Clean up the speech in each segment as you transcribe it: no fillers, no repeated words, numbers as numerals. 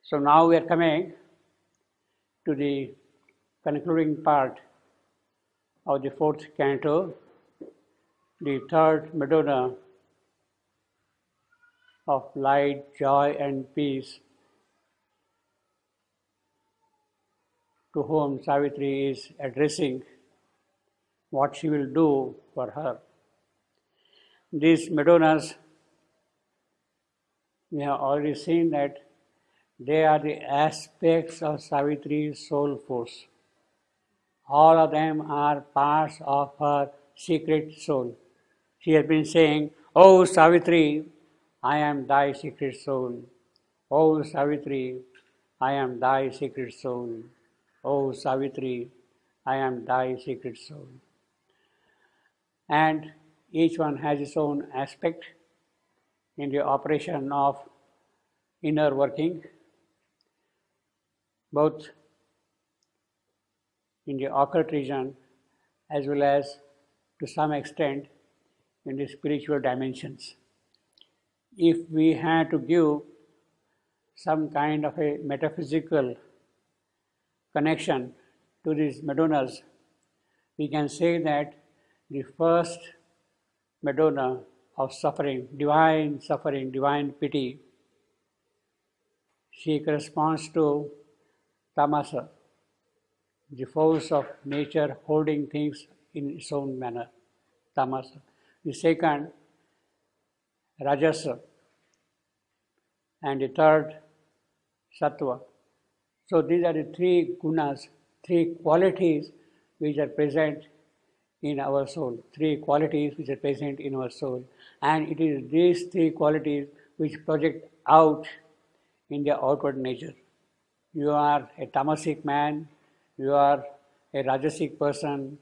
So now we are coming to the concluding part of the fourth canto, the third Madonna of light, joy, and peace, to whom Savitri is addressing what she will do for her. These Madonnas, we have already seen that they are the aspects of Savitri's soul force. All of them are parts of her secret soul. She has been saying, "Oh Savitri, I am thy secret soul. Oh Savitri, I am thy secret soul. Oh Savitri, I am thy secret soul." And each one has its own aspect in the operation of inner working, both in the occult region as well as to some extent in the spiritual dimensions. If we had to give some kind of a metaphysical connection to these Madonnas, we can say that the first Madonna of suffering, divine pity, she corresponds to Tamasa, the force of nature holding things in its own manner, Tamasa. The second, Rajasa, and the third, Sattva. So these are the three gunas, three qualities which are present in our soul, and it is these three qualities which project out in their outward nature. You are a tamasic man, you are a rajasic person,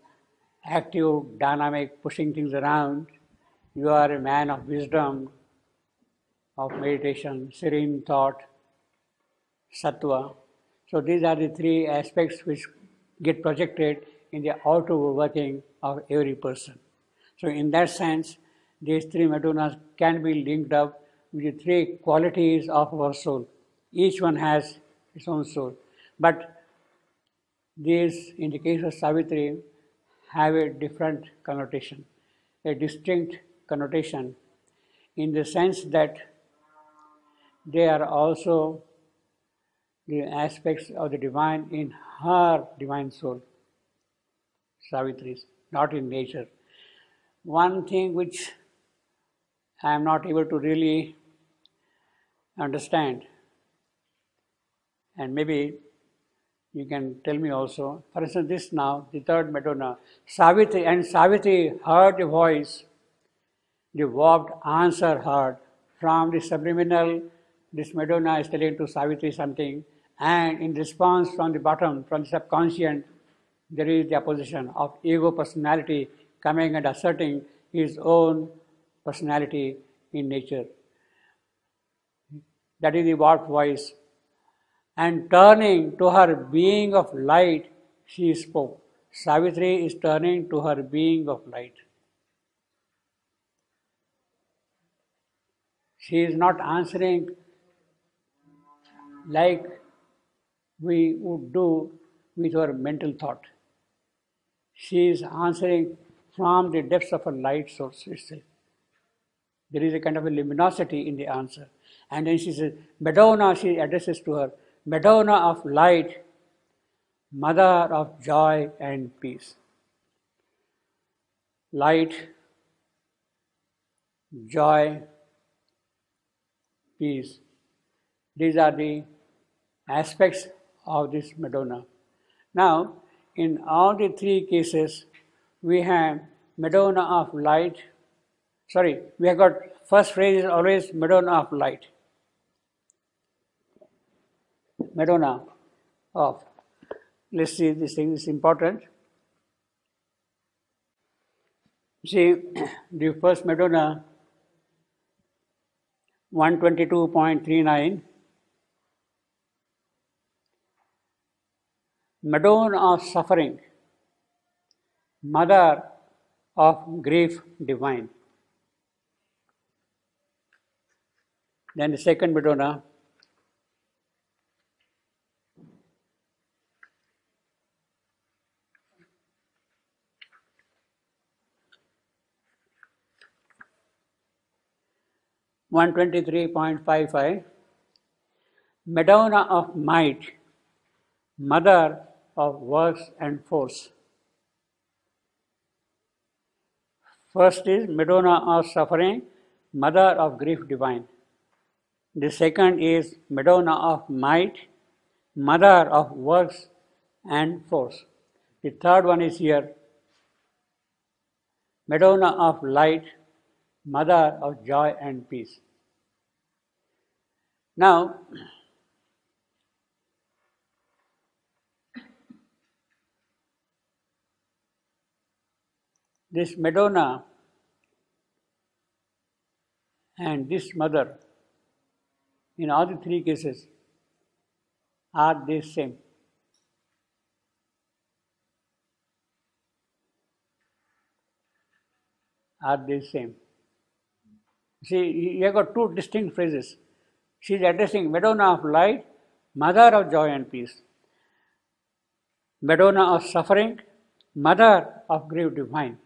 active, dynamic, pushing things around. You are a man of wisdom, of meditation, serene thought, sattva. So these are the three aspects which get projected in the outer working of every person. So in that sense, these three Madonnas can be linked up with the three qualities of our soul. Each one has its own soul. But these, in the case of Savitri, have a different connotation, a distinct connotation, in the sense that they are also the aspects of the divine in her divine soul, Savitri's, not in nature. One thing which I am not able to really understand, and maybe you can tell me also, for instance, this now, the third Madonna, Savitri heard a voice, the warped answer heard. From the subliminal, this Madonna is telling to Savitri something, and in response from the bottom, from the subconscious, there is the opposition of ego personality coming and asserting his own personality in nature. That is the warped voice. And turning to her being of light, she spoke. Savitri is turning to her being of light. She is not answering like we would do with our mental thought. She is answering from the depths of her light source itself. There is a kind of a luminosity in the answer. And then she says, Madonna, she addresses to her, Madonna of light, mother of joy and peace. Light, joy, peace. These are the aspects of this Madonna. Now, in all the three cases, we have Madonna of light. Sorry, we have got first phrase is always Madonna of light. Madonna of. Let's see, this thing is important. See, the first Madonna, 122.39, Madonna of suffering, mother of grief divine. Then the second Madonna, 123.55. Madonna of might, mother of works and force. First is Madonna of suffering, mother of grief divine. The second is Madonna of might, mother of works and force. The third one is here, Madonna of light, mother of joy and peace. Now, this Madonna and this mother, in all the three cases, are the same. Are the same. See, you have got two distinct phrases. She is addressing Madonna of light, mother of joy and peace. Madonna of suffering, mother of grief divine.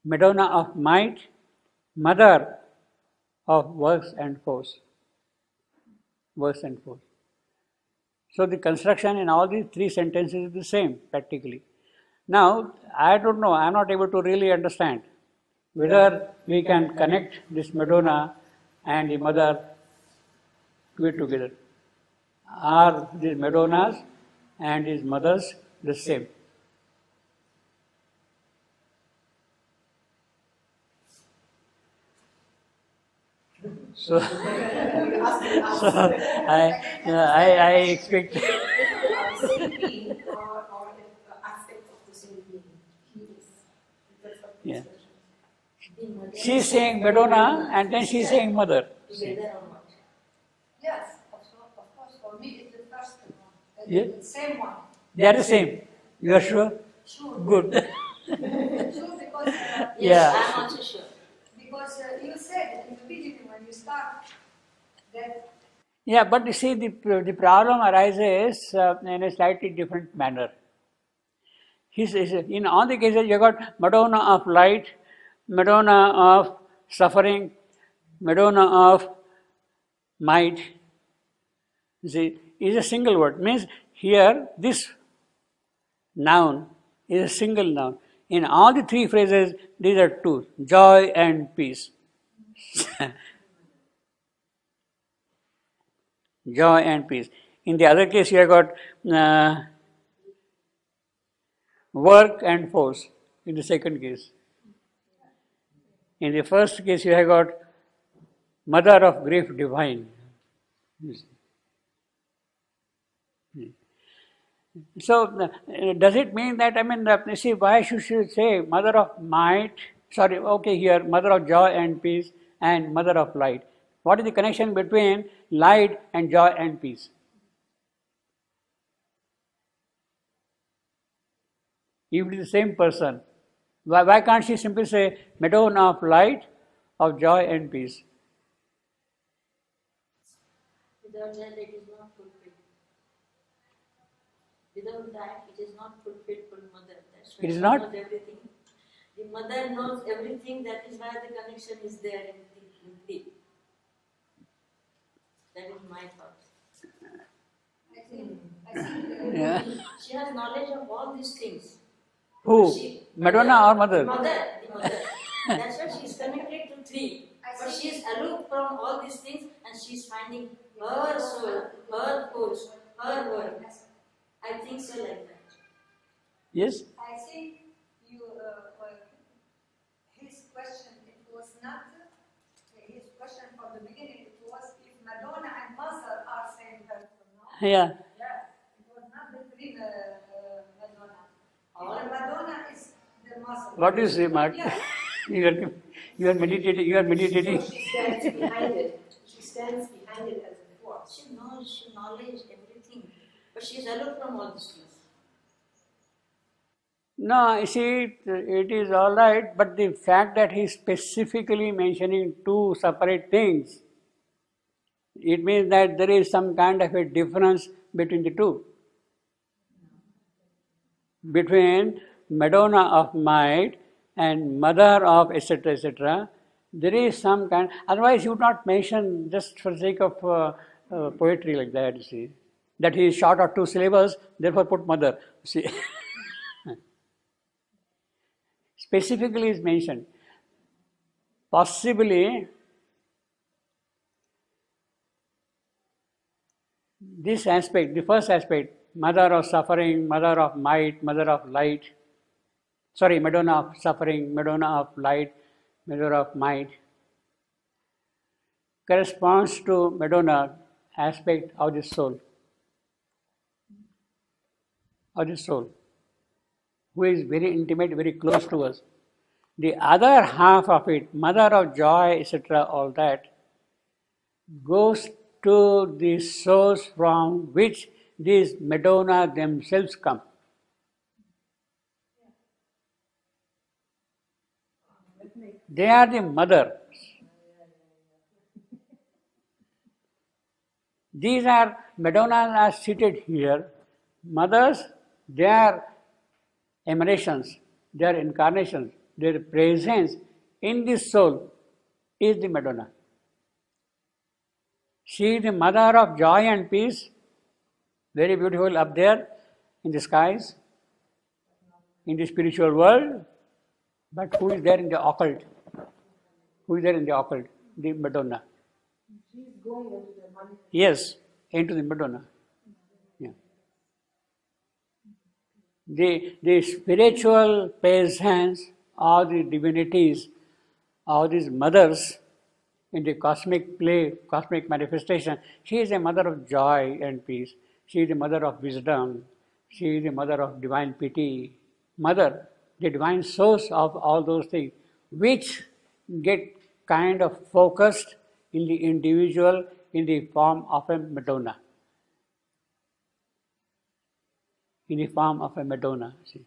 Madonna of might, mother of works and force. Works and force. So the construction in all these three sentences is the same practically. Now, I don't know, I am not able to really understand whether we can connect this Madonna and the mother to it together. Are these Madonnas and these mothers the same? So, I expect. Same being or aspect of the same being. He is. That's what Yeah. being mother. She's saying Madonna and then she's saying mother. Together or what? Yes, of course. For me, it's the first one. Yeah. The same one. They are the same. You are sure? Sure. Good. Sure, because Yes, Yeah. I'm also sure. because you said in the beginning when you start that Yeah, but you see, the problem arises in a slightly different manner. In all the cases, you got Madonna of light, Madonna of suffering, Madonna of might. You see, is a single word. Means here, this noun is a single noun. In all the three phrases, these are two, joy and peace. Joy and peace. In the other case, you have got work and force in the second case. In the first case, you have got mother of grief divine. So, does it mean that, see, why should she say mother of might, here, mother of joy and peace and mother of light? What is the connection between light and joy and peace? If it is the same person, why can't she simply say Madonna of light, of joy and peace? Without that, it is not fulfilled. Without that, it is not fulfilled for mother. That's why It is she not? knows everything. The mother knows everything. That is why the connection is there in the. That is my thought. I think Yeah. She has knowledge of all these things. Who? She, Madonna or mother? The mother. That's why she is connected to three. But she is aloof from all these things and she is finding her soul, her force, her work. I think so like that. Yes? I think you his question it was not his question from the beginning. It was if Madonna and mother are same person. No? Yeah. Yeah, it was not between Madonna. The Madonna is the mother. What do you say, Mark? Yeah. You are meditating. You are meditating. So she stands behind it. She stands behind it as a force. She knows, she knowledge everything. But she is aloof from all these things. No, you see, it is all right, but the fact that he is specifically mentioning two separate things, it means that there is some kind of a difference between the two. Between Madonna of might and mother of etc. etc. There is some kind, otherwise you would not mention just for the sake of poetry like that, you see. That he is short of 2 syllables, therefore put mother, see. Specifically is mentioned. Possibly, this aspect, the first aspect, mother of suffering, mother of might, mother of light, sorry, Madonna of suffering, Madonna of light, Mother of might, corresponds to Madonna aspect of the soul, who is very intimate, very close to us. The other half of it, mother of joy, etc., all that, goes to the source from which these Madonna themselves come. They are the mother. These are, Madonnas are seated here. Mothers, they are emanations, they are incarnations. Their presence in the soul is the Madonna. She is the mother of joy and peace, very beautiful up there in the skies, in the spiritual world. But who is there in the occult? Who is there in the occult? The Madonna. She's going into the money. Yes, into the Madonna. Yeah. The spiritual presence of the divinities, of these mothers in the cosmic play, cosmic manifestation, she is a mother of joy and peace. She is the mother of wisdom. She is the mother of divine pity. Mother, the divine source of all those things, which get kind of focused in the individual in the form of a Madonna. In the form of a Madonna. See.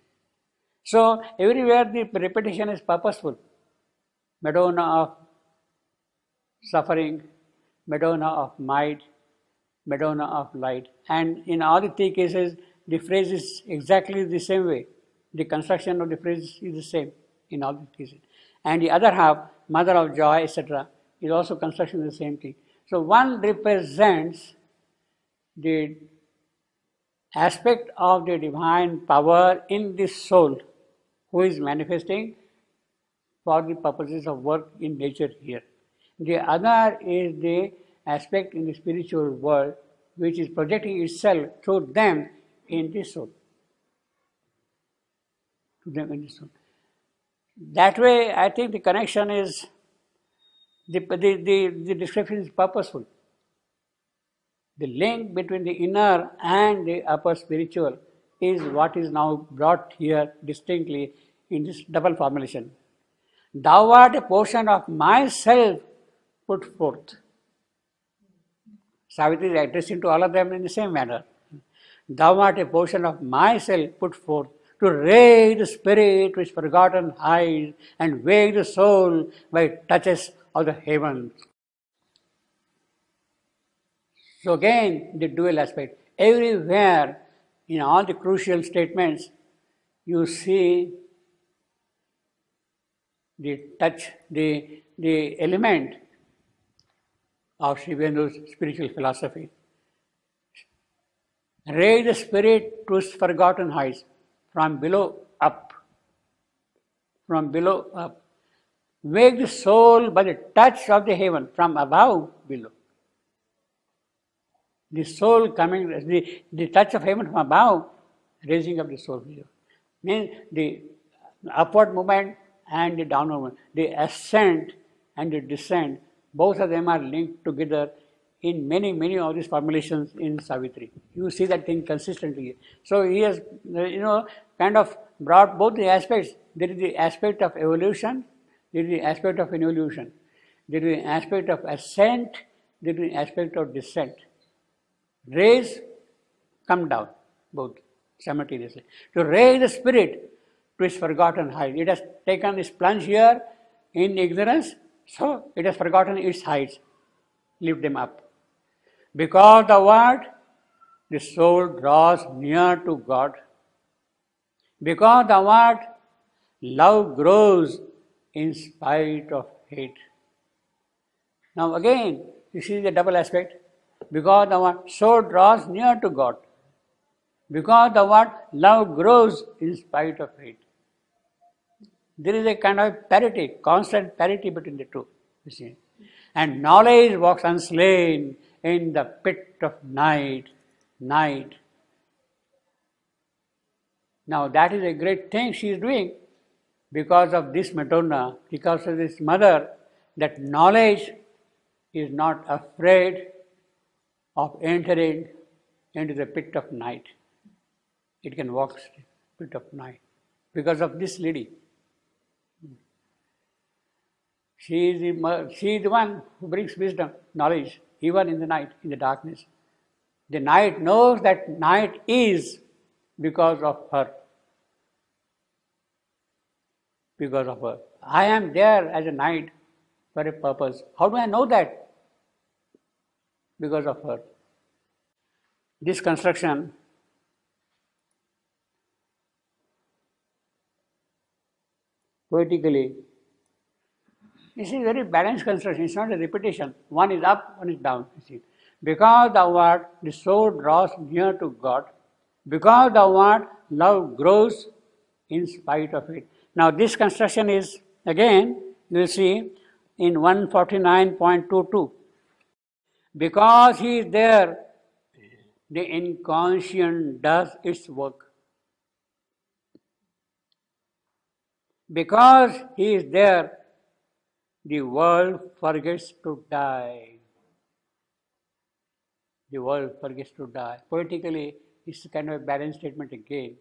So, everywhere the repetition is purposeful. Madonna of suffering, Madonna of might, Madonna of light. And in all the 3 cases, the phrase is exactly the same way. The construction of the phrase is the same in all the cases. And the other half, mother of joy, etc., is also construction of the same thing. So one represents the aspect of the divine power in this soul who is manifesting for the purposes of work in nature here. The other is the aspect in the spiritual world which is projecting itself through them in the soul. To them in the soul. That way, I think the connection is, the description is purposeful. The link between the inner and the upper spiritual is what is now brought here distinctly in this double formulation. Thou art a portion of myself put forth. Savitri is addressing to all of them in the same manner. Thou art a portion of myself put forth to raise the spirit which forgotten hides and wake the soul by touches of the heavens. So again, the dual aspect. Everywhere, in all the crucial statements, you see the touch, the element of Sri Aurobindo spiritual philosophy. Raise the spirit to its forgotten heights, from below up. From below up. Wake the soul by the touch of the heaven, from above below. The soul coming, the touch of heaven from above, raising up the soul below. Means the upward movement and the downward movement, the ascent and the descent, both of them are linked together in many of these formulations in Savitri. You see that thing consistently. So he has, kind of brought both the aspects. There is the aspect of evolution, there is the aspect of involution, there is the aspect of ascent, there is the aspect of descent. Raise, come down, both simultaneously. To raise the spirit to its forgotten heights. It has taken this plunge here in ignorance, so it has forgotten its heights. Lift them up. Because the word, the soul draws near to God. Because the word, love grows in spite of hate. Now again, you see the double aspect. Because our soul draws near to God. Because the what? Love grows in spite of hate. There is a kind of parity, constant parity between the two. You see. And knowledge walks unslain in the pit of night. Now that is a great thing she is doing because of this Madonna, because of this mother, that knowledge is not afraid of entering into the pit of night. It can walk pit of night because of this lady. She is the one who brings wisdom, knowledge, even in the night, in the darkness. The night knows that night is because of her. Because of her. I am there as a night for a purpose. How do I know that? Because of her. This construction poetically, this is very balanced construction. It's not a repetition. One is up, one is down. You see. Because the word, the soul draws near to God. Because the word, love grows in spite of it. Now this construction is, again, you will see in 149.22. Because he is there, the inconscient does its work. Because he is there, the world forgets to die. The world forgets to die. Poetically, it's kind of a balanced statement again.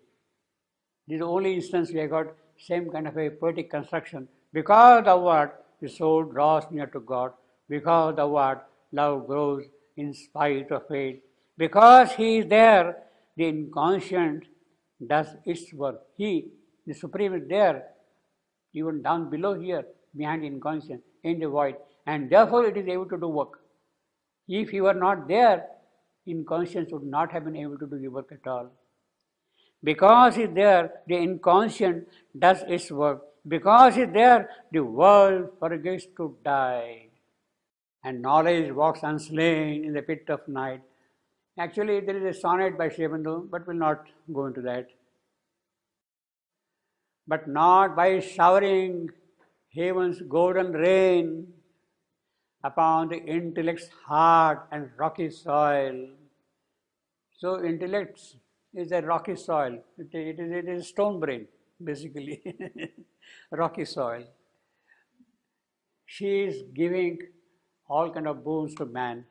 This is the only instance we have got same kind of a poetic construction. Because the word, the soul draws near to God. Because the word, love grows in spite of it. Because he is there, the inconscient does its work. He, the Supreme, is there, even down below here, behind the inconscient, in the void, and therefore it is able to do work. If he were not there, inconscience would not have been able to do the work at all. Because he is there, the inconscient does its work. Because he is there, the world forgets to die. And knowledge walks unslain in the pit of night. Actually, there is a sonnet by Sri Aurobindo, but we'll not go into that. But not by showering heaven's golden rain upon the intellect's hard and rocky soil. So intellect is a rocky soil. It is a stone brain, basically. Rocky soil. She is giving all kind of boons to man.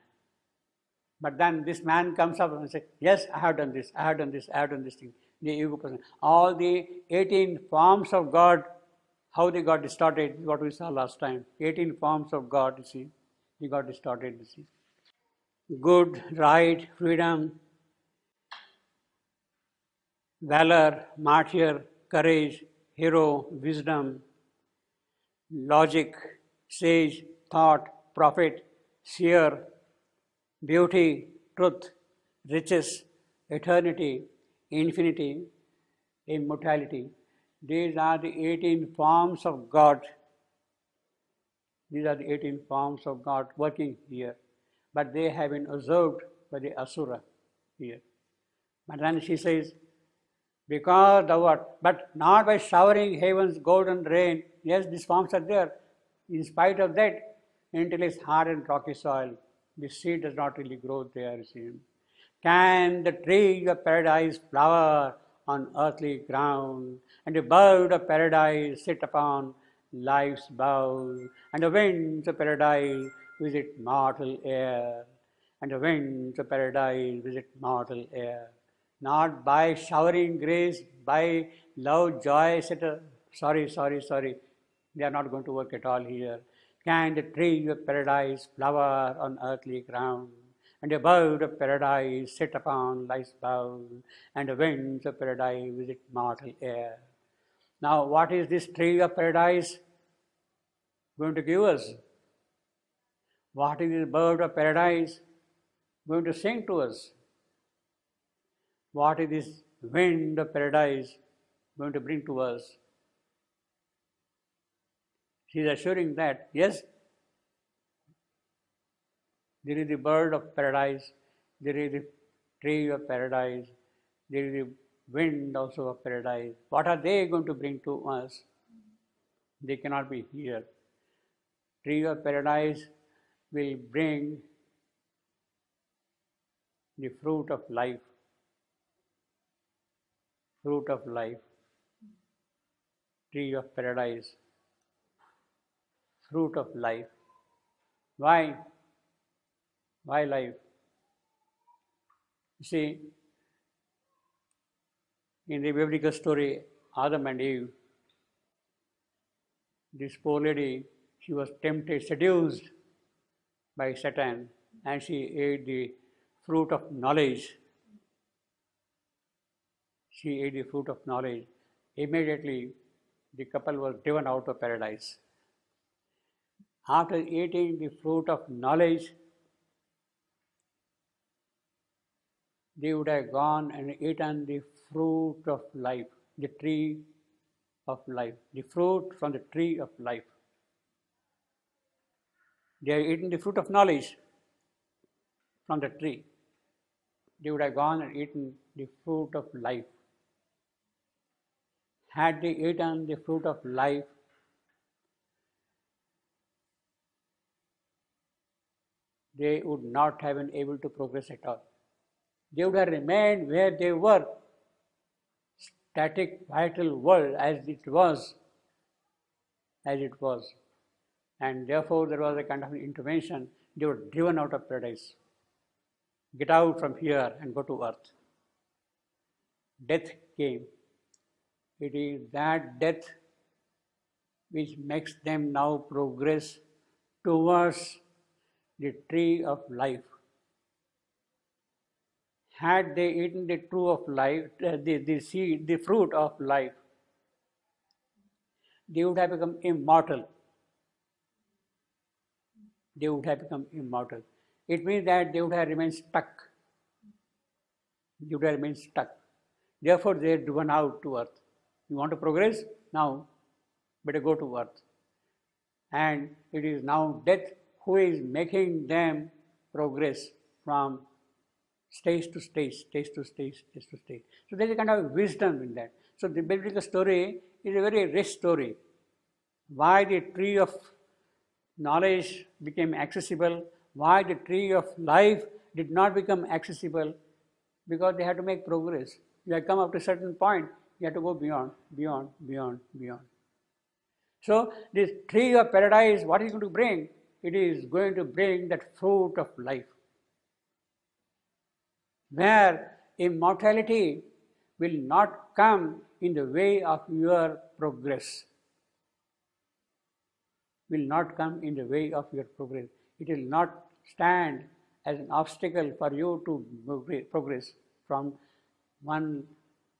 But then this man comes up and says, yes, I have done this, I have done this, I have done this thing. The ego person. All the 18 forms of God, how they got distorted, what we saw last time. 18 forms of God, you see. They got distorted, you see. Good, right, freedom, valor, martyr, courage, hero, wisdom, logic, sage, thought, prophet, seer, beauty, truth, riches, eternity, infinity, immortality. These are the 18 forms of God. These are the 18 forms of God working here. But they have been observed by the Asura here. But then she says, because the what? But not by showering heaven's golden rain. Yes, these forms are there. In spite of that, until it's hard and rocky soil, the seed does not really grow there, you see. Can the tree of paradise flower on earthly ground, and the bird of paradise sit upon life's bough, and the winds of paradise visit mortal air, and the winds of paradise visit mortal air. Not by showering grace, by love, joy, etc. Sorry. They are not going to work at all here. Can the tree of paradise flower on earthly ground, and the bird of paradise sit upon life's bough, and the winds of paradise visit mortal air? Now, what is this tree of paradise going to give us? What is this bird of paradise going to sing to us? What is this wind of paradise going to bring to us? She is assuring that, yes, There is the bird of paradise, there is the tree of paradise, there is the wind also of paradise. What are they going to bring to us? They cannot be here. Tree of paradise will bring the fruit of life. Fruit of life. Tree of paradise. Fruit of life. Why? Why life? You see, in the biblical story, Adam and Eve, this poor lady, she was tempted, seduced by Satan, and she ate the fruit of knowledge. She ate the fruit of knowledge. Immediately, the couple was driven out of paradise. After eating the fruit of knowledge, they would have gone and eaten the fruit of life, the tree of life, the fruit from the tree of life. They are eating the fruit of knowledge from the tree. They would have gone and eaten the fruit of life. Had they eaten the fruit of life, they would not have been able to progress at all. They would have remained where they were, static, vital world as it was, and therefore there was a kind of intervention. They were driven out of paradise. Get out from here and go to earth. Death came. It is that death which makes them now progress towards the tree of life. Had they eaten the tree of life, the fruit of life, they would have become immortal. They would have become immortal. It means that they would have remained stuck. They would have remained stuck. Therefore, they are driven out to earth. You want to progress? Now, better go to earth. And it is now death who is making them progress from stage to stage, stage to stage, stage to stage. So there is a kind of wisdom in that. So the biblical story is a very rich story. Why the tree of knowledge became accessible, why the tree of life did not become accessible, because they had to make progress. You have come up to a certain point, you have to go beyond, beyond, beyond, beyond. So this tree of paradise, what is it going to bring? It is going to bring that fruit of life, where immortality will not come in the way of your progress. Will not come in the way of your progress. It will not stand as an obstacle for you to progress from one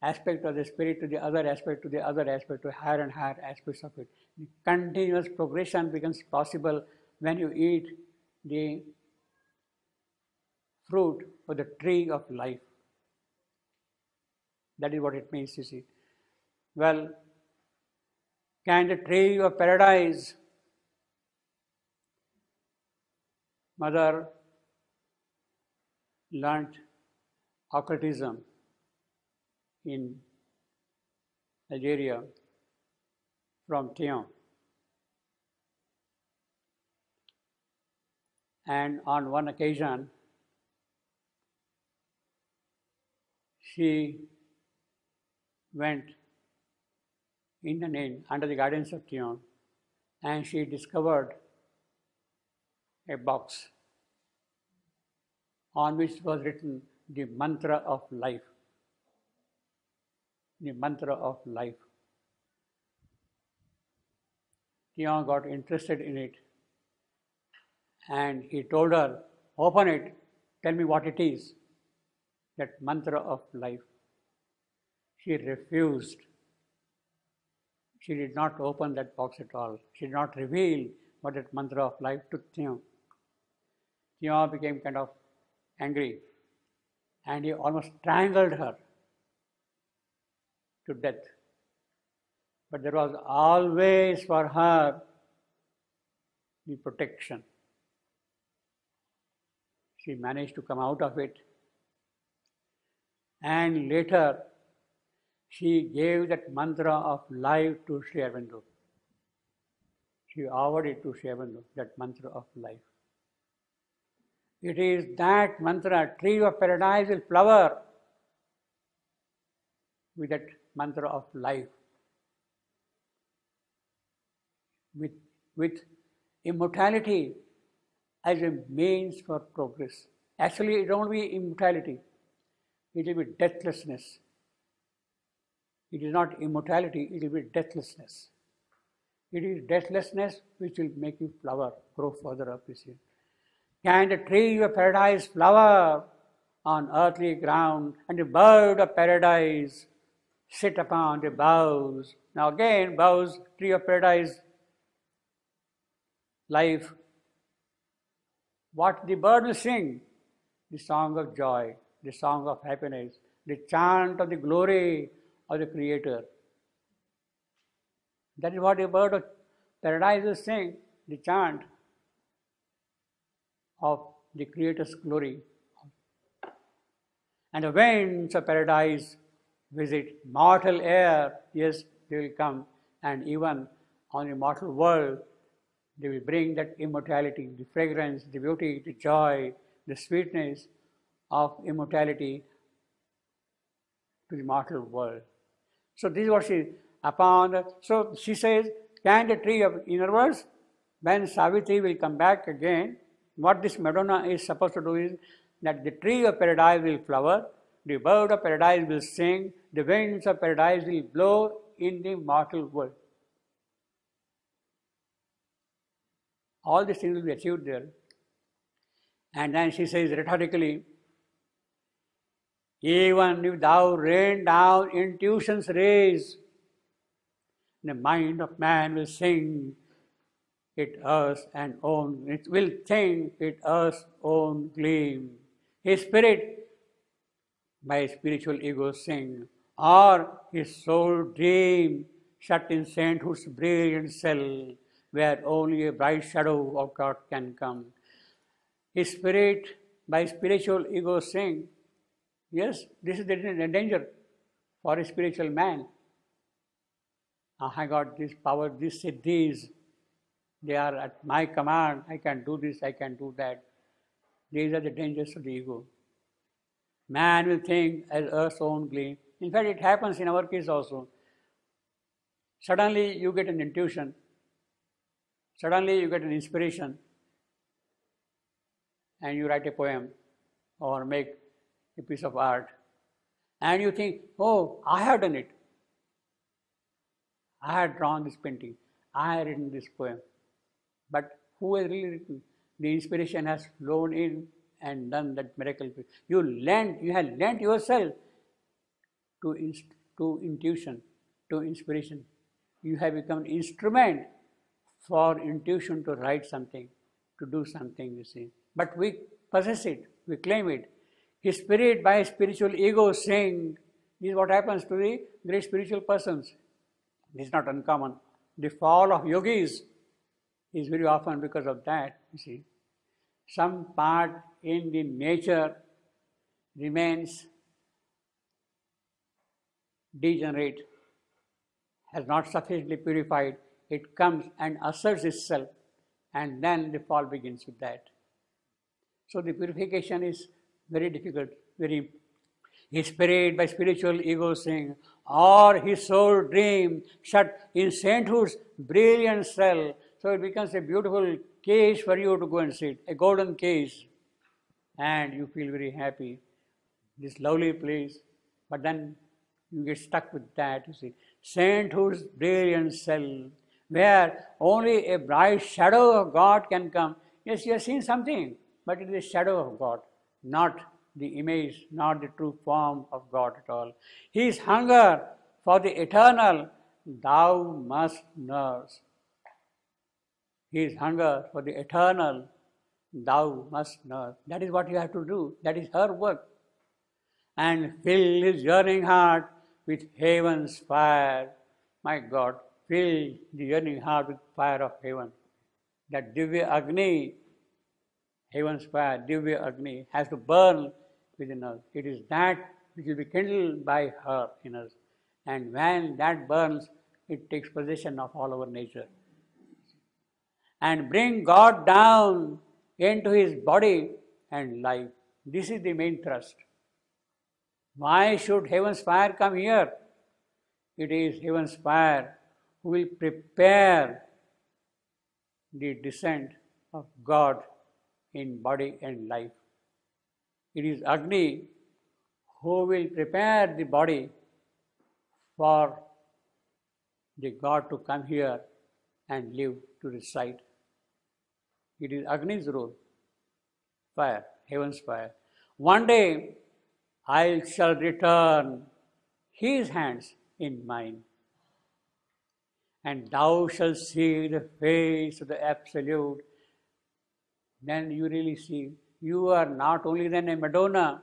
aspect of the spirit to the other aspect, to the other aspect, to higher and higher aspects of it. The continuous progression becomes possible when you eat the fruit of the tree of life. That is what it means, you see. Well, can the tree of paradise, Mother learnt occultism in Algeria from Thion. And on one occasion, she went in an inn under the guidance of Thion, and she discovered a box on which was written the mantra of life. The mantra of life. Thion got interested in it, and he told her, open it, tell me what it is, that mantra of life. She refused. She did not open that box at all. She did not reveal what that mantra of life to Thion. Thion became kind of angry, and he almost strangled her to death. But there was always for her the protection. She managed to come out of it. And later, she gave that mantra of life to Sri Aurobindo. She offered it to Sri Aurobindo, that mantra of life. It is that mantra, tree of paradise will flower with that mantra of life. With immortality as a means for progress. Actually, it won't be immortality, it will be deathlessness. It is not immortality, it will be deathlessness. It is deathlessness which will make you flower, grow further up this year. Can the tree of paradise flower on earthly ground, and the bird of paradise sit upon the boughs? Now again, boughs, tree of paradise, life. What the bird will sing? The song of joy, the song of happiness, the chant of the glory of the Creator. That is what a bird of paradise will sing, the chant of the Creator's glory. And the winds of paradise visit mortal air. Yes, they will come, and even on the mortal world, they will bring that immortality, the fragrance, the beauty, the joy, the sweetness of immortality to the mortal world. So this is what so she says, can the tree of, in other words, when Savitri will come back again, what this Madonna is supposed to do is that the tree of paradise will flower, the bird of paradise will sing, the winds of paradise will blow in the mortal world. All these things will be achieved there. And then she says rhetorically, even if thou rain down intuition's rays, the mind of man will sing it us and own, it will think it us own gleam. His spirit by spiritual ego sing, or his soul dream shut in sainthood's brilliant cell, where only a bright shadow of God can come. His spirit by spiritual ego sing. Yes, this is the danger for a spiritual man. I got this power, this siddhis, they are at my command, I can do this, I can do that. These are the dangers of the ego. Man will think as earth's own gleam. In fact, it happens in our case also. Suddenly you get an intuition, suddenly you get an inspiration, and you write a poem or make a piece of art, and you think, oh, I have done it. I had drawn this painting, I had written this poem. But who has really written? The inspiration has flown in and done that miracle. You have lent yourself to intuition, to inspiration. You have become an instrument for intuition to write something, to do something, you see. But we possess it, we claim it. His spirit by spiritual ego sing. This is what happens to the great spiritual persons. This is not uncommon. The fall of yogis is very often because of that, you see. Some part in the nature remains degenerate, has not sufficiently purified. It comes and asserts itself, and then the fall begins with that. So the purification is very difficult, very. His spirit by spiritual ego sing, or his soul dream shut in sainthood's brilliant cell. So it becomes a beautiful cage for you to go and sit, a golden cage, and you feel very happy, this lovely place. But then you get stuck with that, you see. Sainthood's brilliant cell, where only a bright shadow of God can come. Yes, you have seen something, but it is a shadow of God, not the image, not the true form of God at all. His hunger for the eternal, thou must nurse. His hunger for the eternal, thou must nurse. That is what you have to do. That is her work. And fill his yearning heart with heaven's fire. My God, fill the yearning heart with fire of heaven. That Divya Agni heaven's fire, Divya Agni, has to burn within us. It is that which will be kindled by her in us. And when that burns, it takes possession of all our nature. And bring God down into his body and life. This is the main thrust. Why should heaven's fire come here? It is heaven's fire who will prepare the descent of God in body and life. It is Agni who will prepare the body for the God to come here and live to reside. It is Agni's role, fire, heaven's fire. One day I shall return his hands in mine, and thou shalt see the face of the Absolute. Then you really see, you are not only then a Madonna,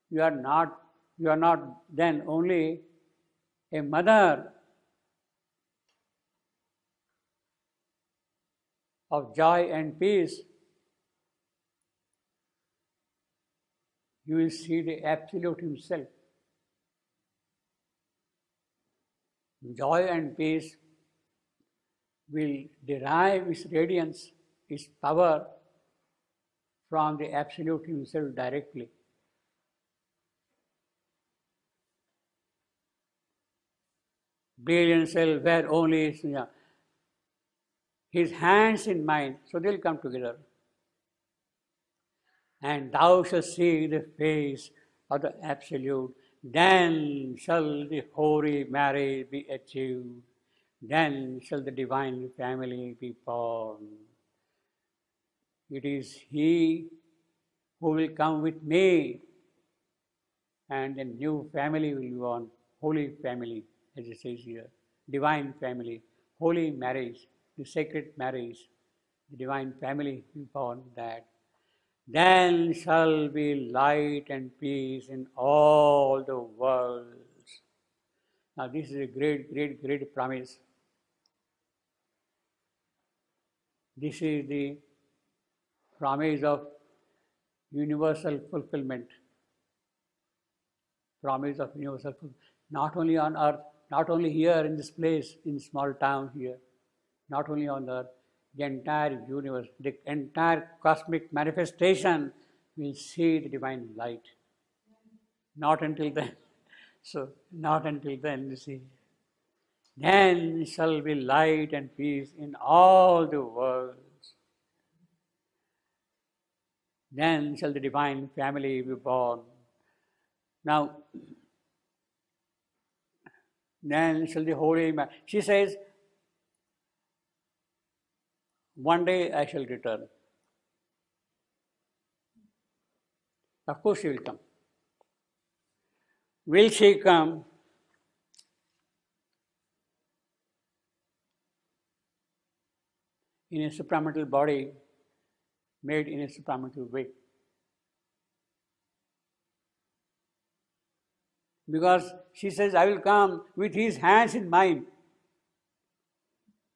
you are not then only a mother of joy and peace. You will see the Absolute himself. Joy and peace will derive its radiance, its power from the Absolute himself directly. Brilliant self where only his hands in mine, so they'll come together. And thou shalt see the face of the Absolute. Then shall the holy marriage be achieved. Then shall the divine family be born. It is he who will come with me, and a new family will be born. Holy family, as it says here. Divine family, holy marriage, the sacred marriage, the divine family will be born that. Then shall be light and peace in all the worlds. Now this is a great, great, great promise. This is the promise of universal fulfillment. Promise of universal fulfillment. Not only on earth, not only here in this place, in small town here, not only on earth, the entire universe, the entire cosmic manifestation will see the divine light. Not until then. So, not until then, you see. Then shall be light and peace in all the worlds. Then shall the divine family be born. Now, then shall the holy man. She says, one day I shall return. Of course she will come. Will she come? In a supramental body, made in a supramental way. Because she says, I will come with his hands in mine.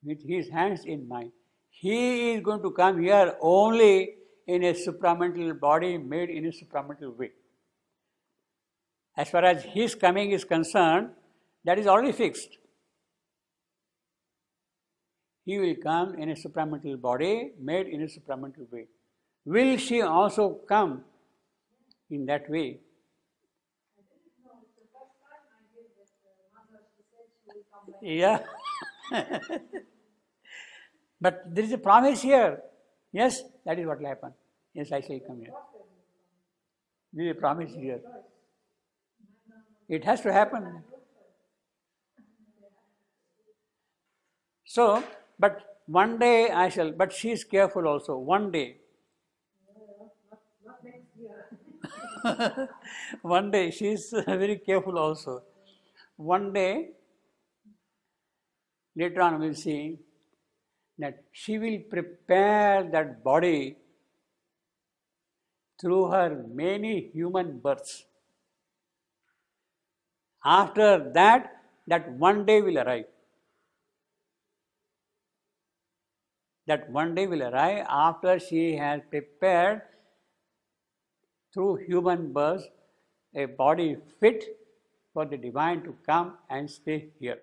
With his hands in mine. He is going to come here only in a supramental body made in a supramental way. As far as his coming is concerned, that is already fixed. He will come in a supramental body made in a supramental way. Will she also come in that way? Yeah. But there is a promise here. Yes, that is what will happen. Yes, I shall come here. There is a promise here. It has to happen. So, but one day I shall, but she is careful also. One day. Not next year. One day she is very careful also. One day, later on we'll see that she will prepare that body through her many human births. After that one day will arrive. That one day will arrive after she has prepared through human birth a body fit for the divine to come and stay here.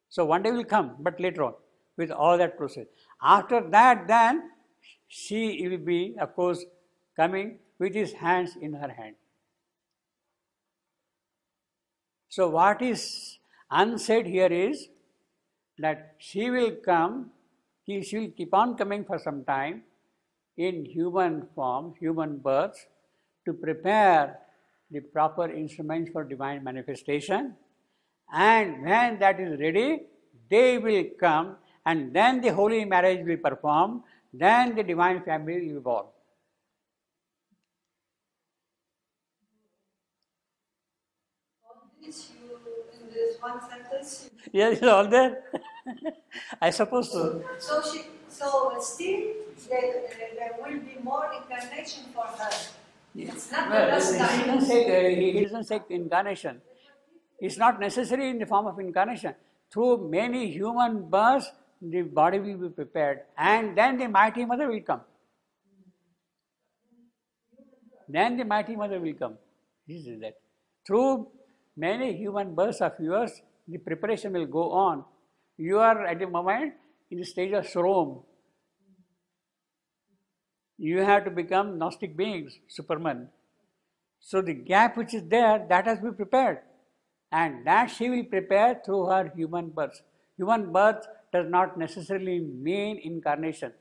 So one day will come, but later on, with all that process. After that, then she will be, of course, coming with his hands in her hand. So what is unsaid here is that she will come, she will keep on coming for some time in human form, human birth, to prepare the proper instruments for divine manifestation. And when that is ready, they will come, and then the holy marriage will be performed, then the divine family will be born. All this you, in this one sentence, Yes, it's all there. I suppose so. so still there will be more incarnation for her. It's not the Well, last he time. doesn't say incarnation. It's not necessary in the form of incarnation. Through many human births, the body will be prepared, and then the mighty mother will come. Then the mighty mother will come. This is that. Through many human births of yours, the preparation will go on. You are at the moment in the stage of Srom. You have to become Gnostic beings, Superman. So the gap which is there, that has to be prepared. And that she will prepare through her human birth. Human birth does not necessarily mean incarnation.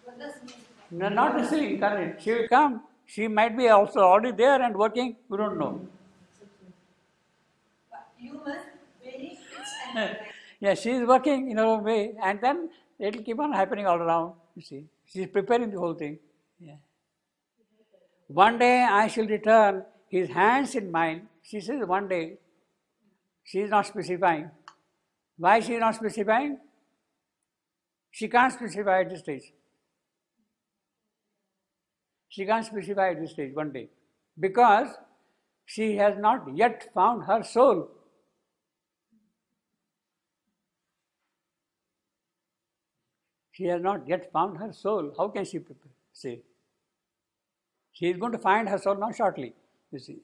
What does it mean? No, not necessarily incarnate. She will come. She might be also already there and working. We don't know. But human being is an Yeah, she is working in her own way, and then it will keep on happening all around. You see, she is preparing the whole thing. Yeah. One day I shall return his hands in mine. She says one day. She is not specifying. Why she is not specifying? She can't specify at this stage. She can't specify at this stage one day. Because she has not yet found her soul. She has not yet found her soul. How can she say? She is going to find her soul not shortly, you see.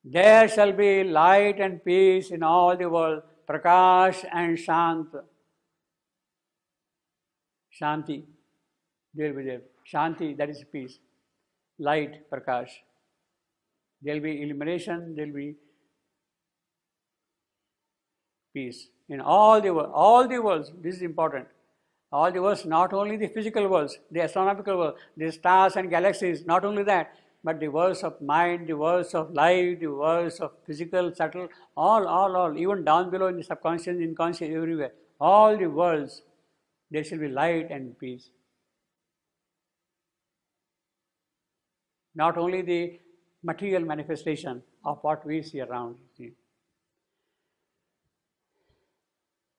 There shall be light and peace in all the world, Prakash and Shant. Shanti, there will be there. Shanti, that is peace. Light, Prakash. There will be illumination, there will be peace. In all the worlds, this is important. All the worlds, not only the physical worlds, the astronomical world, the stars and galaxies, not only that, but the worlds of mind, the worlds of life, the worlds of physical, subtle, all, even down below in the subconscious, inconscious, everywhere. All the worlds, there shall be light and peace. Not only the material manifestation of what we see around.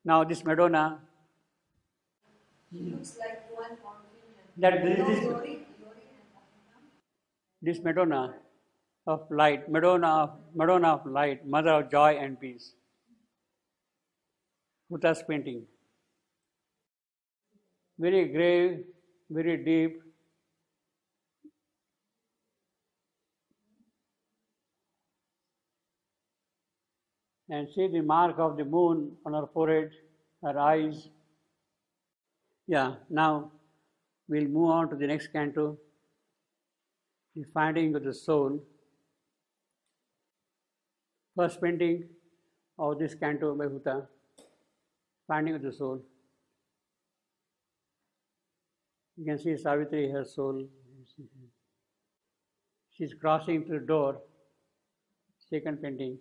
Now this Madonna, looks like one on that this and Madonna of light, Madonna of light, mother of joy and peace. Bhutta's painting. Very grave, very deep. And see the mark of the moon on her forehead, her eyes. Yeah, now we'll move on to the next canto, the finding of the soul. First painting of this canto by Bhutta, finding of the soul. You can see Savitri, her soul. She's crossing through the door. Second painting.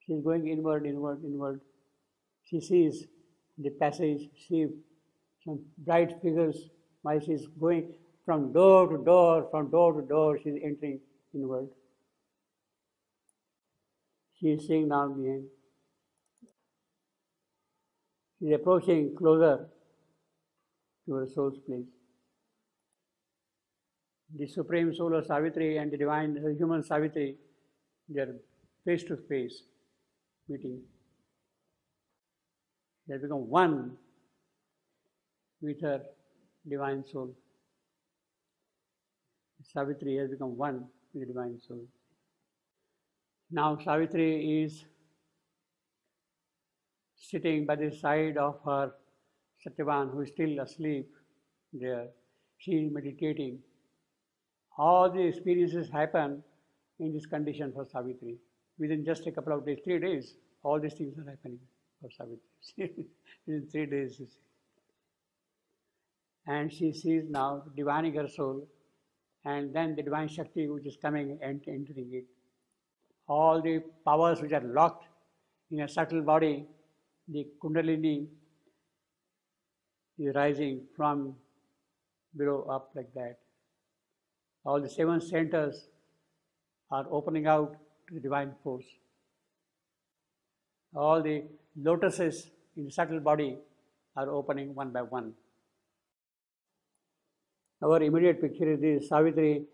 She's going inward. She sees the passage, see some bright figures while she's going from door to door, she's entering inward. She is seeing now behind. She's approaching closer to her soul's place. The Supreme Soul of Savitri and the Divine Human Savitri, they are face to face meeting. She has become one with her divine soul. Savitri has become one with the divine soul. Now Savitri is sitting by the side of her Satyavan, who is still asleep there. She is meditating. All the experiences happen in this condition for Savitri. Within just a couple of days, 3 days, all these things are happening for Savitri. Within 3 days, you see. And she sees now divining her soul, and then the divine Shakti which is coming and entering it. All the powers which are locked in a subtle body, the Kundalini is rising from below up like that. All the 7 centers are opening out to the divine force. All the lotuses in the subtle body are opening one by one. Our immediate picture is this Savitri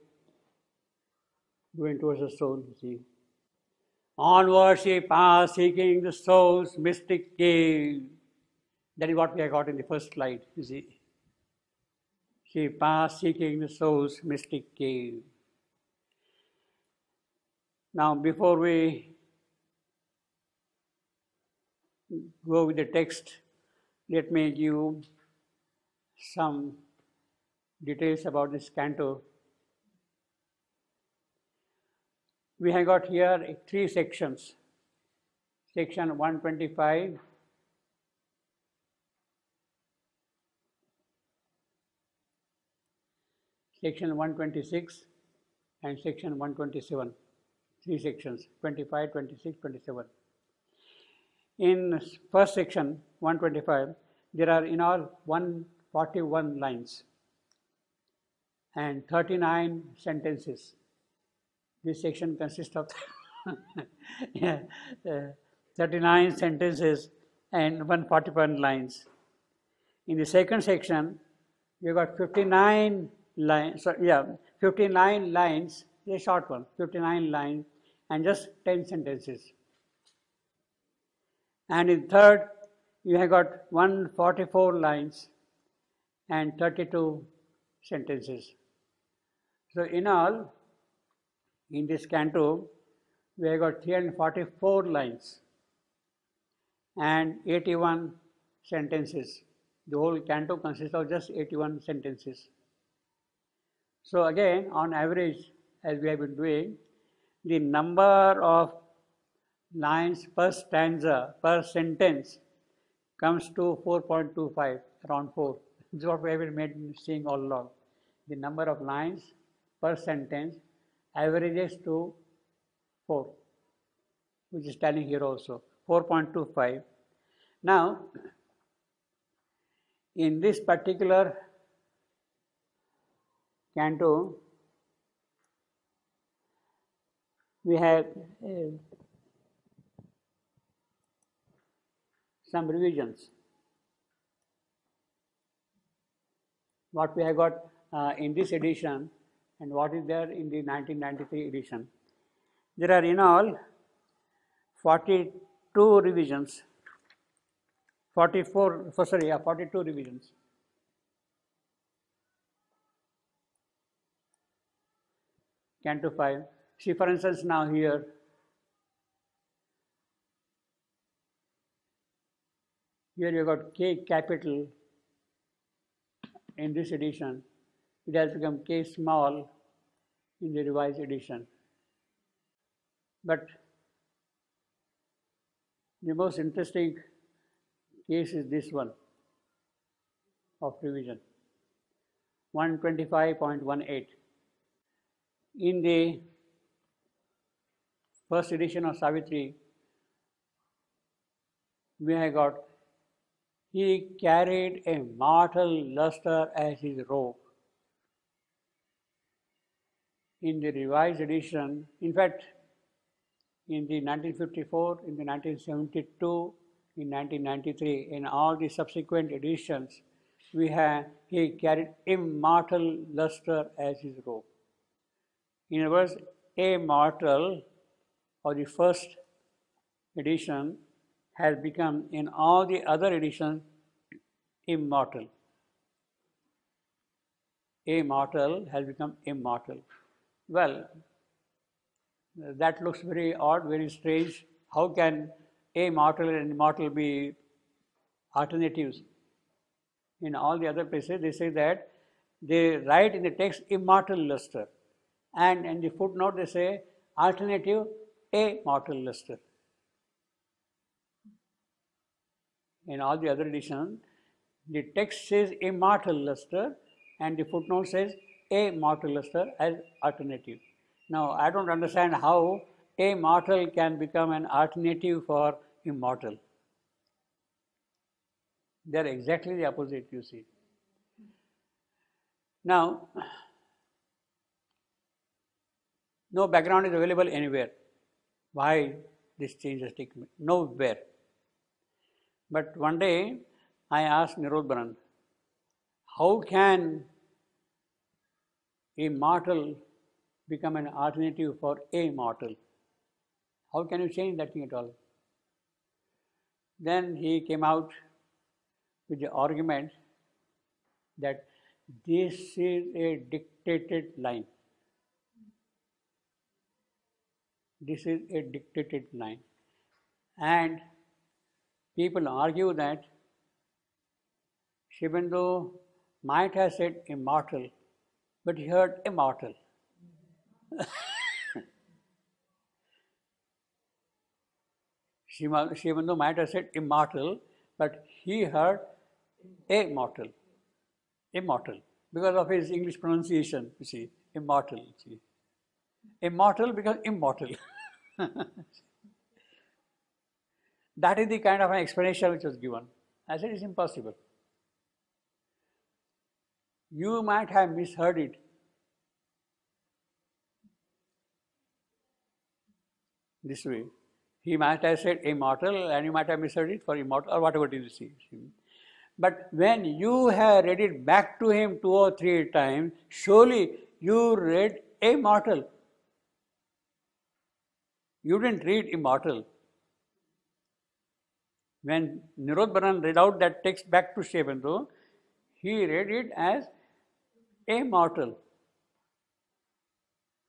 going towards the soul, you see. Onward she passed, seeking the soul's mystic cave. That is what we have got in the first slide, you see. She passed, seeking the soul's mystic cave. Now, before we go with the text, let me give some details about this canto. We have got here 3 sections. Section 125, section 126, and section 127. 3 sections, 25, 26, 27. In first section, 125, there are in all 141 lines and 39 sentences. This section consists of 39 sentences and 141 lines. In the second section, you got 59 lines, 59 lines, a short one, 59 lines and just 10 sentences. And in third, you have got 144 lines and 32 sentences. So in all, in this canto, we have got 344 lines and 81 sentences. The whole canto consists of just 81 sentences. So again, on average, as we have been doing, the number of lines per stanza, per sentence, comes to 4.25, around 4. This is what we have been seeing all along. The number of lines per sentence averages to 4, which is telling here also, 4.25. Now, in this particular canto, we have some revisions. What we have got in this edition and what is there in the 1993 edition. There are in all 42 revisions, 42 revisions. Canto 5. See, for instance, now here, you got K capital in this edition. It has become K small in the revised edition. But the most interesting case is this one of revision, 125.18. In the first edition of Savitri, we have got, he carried a mortal luster as his robe. In the revised edition, in fact, in the 1954, in the 1972, in 1993, in all the subsequent editions, we have, he carried immortal luster as his robe. In other words, immortal, or the first edition, has become in all the other editions immortal. Immortal has become immortal. Well, that looks very odd, very strange. How can immortal and immortal be alternatives? In all the other places, they say that they write in the text immortal luster, and in the footnote they say alternative amortal luster. In all the other editions, the text says immortal luster, and the footnote says amortal luster as alternative. Now, I don't understand how amortal can become an alternative for immortal. They are exactly the opposite, you see. Now, no background is available anywhere. Why this change has taken place? Nowhere. But one day, I asked Nirodharan, how can immortal become an alternative for amortal? How can you change that thing at all? Then he came out with the argument that this is a dictated line. This is a dictated line. And people argue that Sri Aurobindo might have said immortal, but he heard immortal. Sri Aurobindo might have said immortal, but he heard immortal. Immortal. Because of his English pronunciation, you see, immortal. You see. Immortal becomes immortal. That is the kind of an explanation which was given. I said it's impossible. You might have misheard it. This way. He might have said immortal and you might have misheard it for immortal or whatever it is. But when you have read it back to him 2 or 3 times, surely you read immortal. You didn't read immortal. When Nirodharan read out that text back to Sri Aurobindo, he read it as immortal.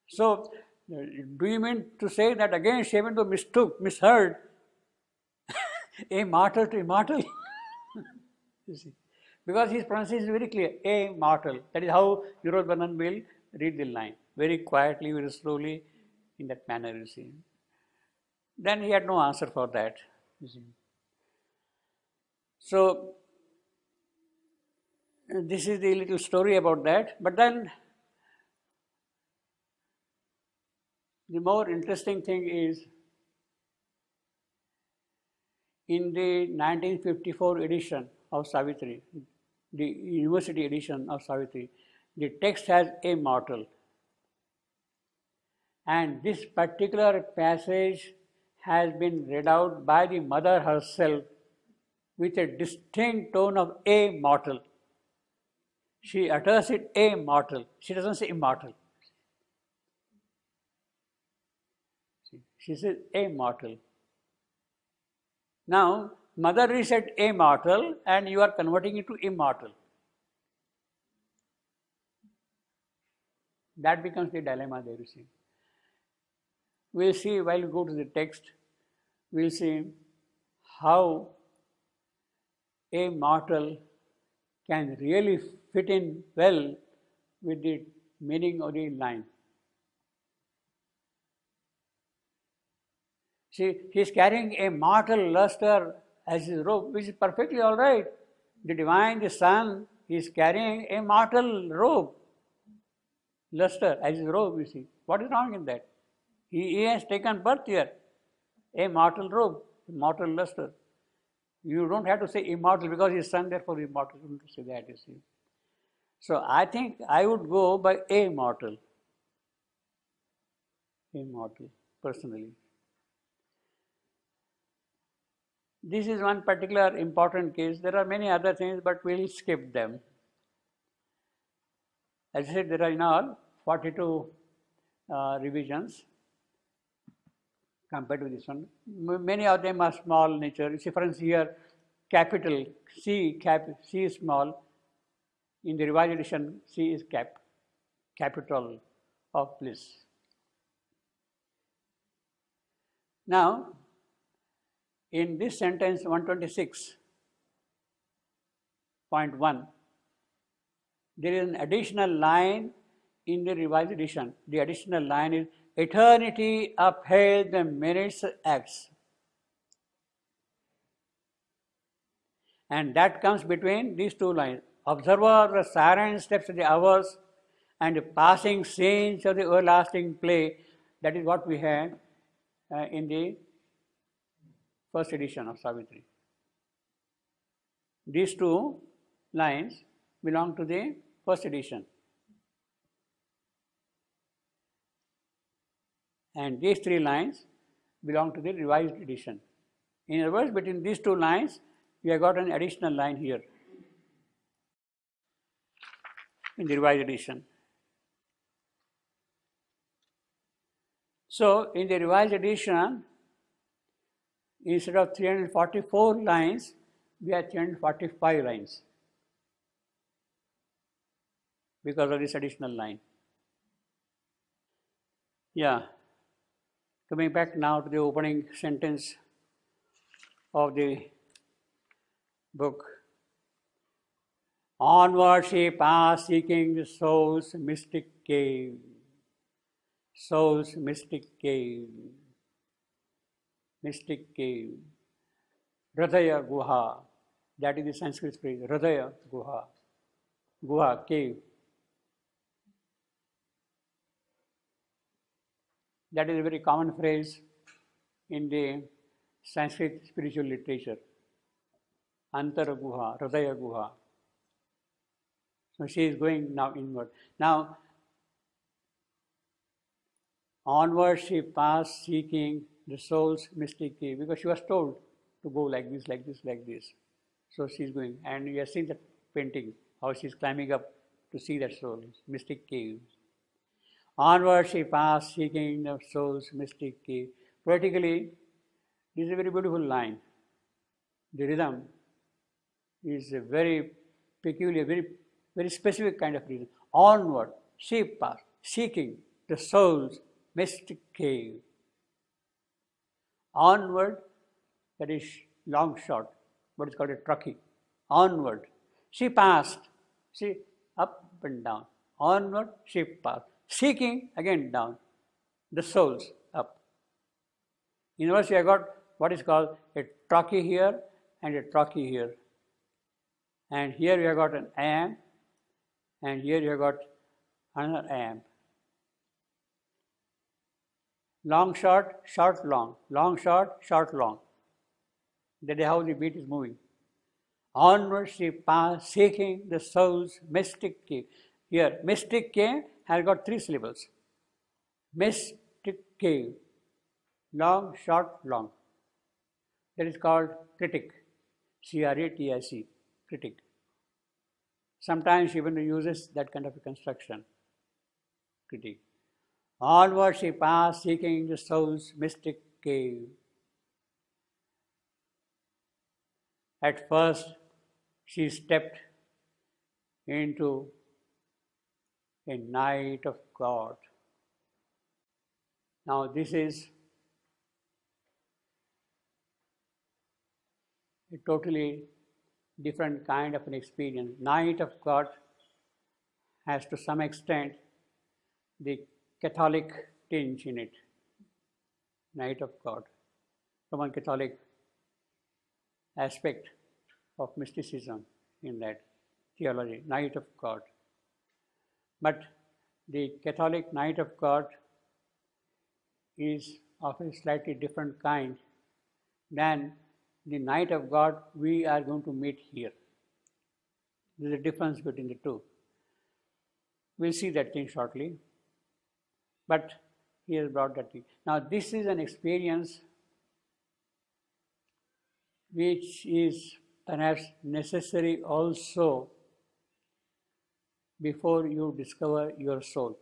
So, do you mean to say that again Sri Aurobindo misheard immortal to immortal? You see, because his pronunciation is very clear, immortal. That is how Nirodharan will read the line, very quietly, very slowly, in that manner, you see. Then he had no answer for that, you see. So, this is the little story about that. But then, the more interesting thing is, in the 1954 edition of Savitri, the university edition of Savitri, the text has immortal. And this particular passage has been read out by the mother herself with a distinct tone of immortal. She utters it immortal. She doesn't say immortal. She says immortal. Now, mother said immortal and you are converting it to immortal. That becomes the dilemma there, you see. We'll see while we go to the text, we'll see how immortal can really fit in well with the meaning of the line. See, he is carrying a mortal luster as his robe, which is perfectly all right. The divine, the Son, is carrying a mortal robe, luster as his robe, you see. What is wrong in that? He has taken birth here, a mortal robe, mortal luster. You don't have to say immortal because his Son, therefore immortal. You don't have to say that, you see. So I think I would go by immortal. Immortal, personally. This is one particular important case. There are many other things, but we'll skip them. As I said, there are in all 42 revisions compared to this one. Many of them are small nature. You see, for instance, here, capital C, C is small. In the revised edition, C is capital of bliss. Now, in this sentence 126.1, there is an additional line in the revised edition. The additional line is, eternity upheld the merits acts. And that comes between these two lines. Observer the siren steps of the hours and the passing scenes of the everlasting play. That is what we had in the first edition of Savitri. These two lines belong to the first edition. And these three lines belong to the revised edition. In other words, between these two lines, we have got an additional line here in the revised edition. So, in the revised edition, instead of 344 lines, we have 345 lines because of this additional line. Yeah. Coming back now to the opening sentence of the book. Onward she passed, seeking the soul's mystic cave. Soul's mystic cave. Mystic cave. Hridaya Guha. That is the Sanskrit phrase. Hridaya Guha. Guha, cave. That is a very common phrase in the Sanskrit spiritual literature. Antara Guha, Hridaya Guha. So she is going now inward. Now, onward she passed, seeking the soul's mystic cave, because she was told to go like this, like this, like this. So she is going, and you have seen that painting, how she is climbing up to see that soul's mystic cave. Onward she passed, seeking the soul's mystic cave. Poetically, this is a very beautiful line. The rhythm is a very peculiar, very specific kind of rhythm. Onward she passed, seeking the soul's mystic cave. Onward, that is long short, but it's called a trucky. Onward, she passed, see, up and down. Onward, she passed. Seeking, again down. The souls, up. In other words, you have got what is called a trucky here and a trucky here. And here you have got an am, and here you have got another am. Long, short, short, long. Long, short, short, long. That is how the beat is moving. Onward she passed, seeking the soul's mystic cave. Here, mystic cave has got 3 syllables. Mystic cave. Long, short, long. That is called critic. C-R-A-T-I-C. Critic. Sometimes she even uses that kind of a construction. Critic. Onward she passed, seeking the soul's mystic cave. At first, she stepped into a night of God. Now, this is a totally different kind of an experience. Night of God has to some extent the Catholic tinge in it. Night of God. Roman Catholic aspect of mysticism in that theology, Night of God. But the Catholic Night of God is of a slightly different kind than the Night of God we are going to meet here. There is a difference between the two. We'll see that thing shortly. But he has brought that thing. Now, this is an experience which is perhaps necessary also before you discover your soul.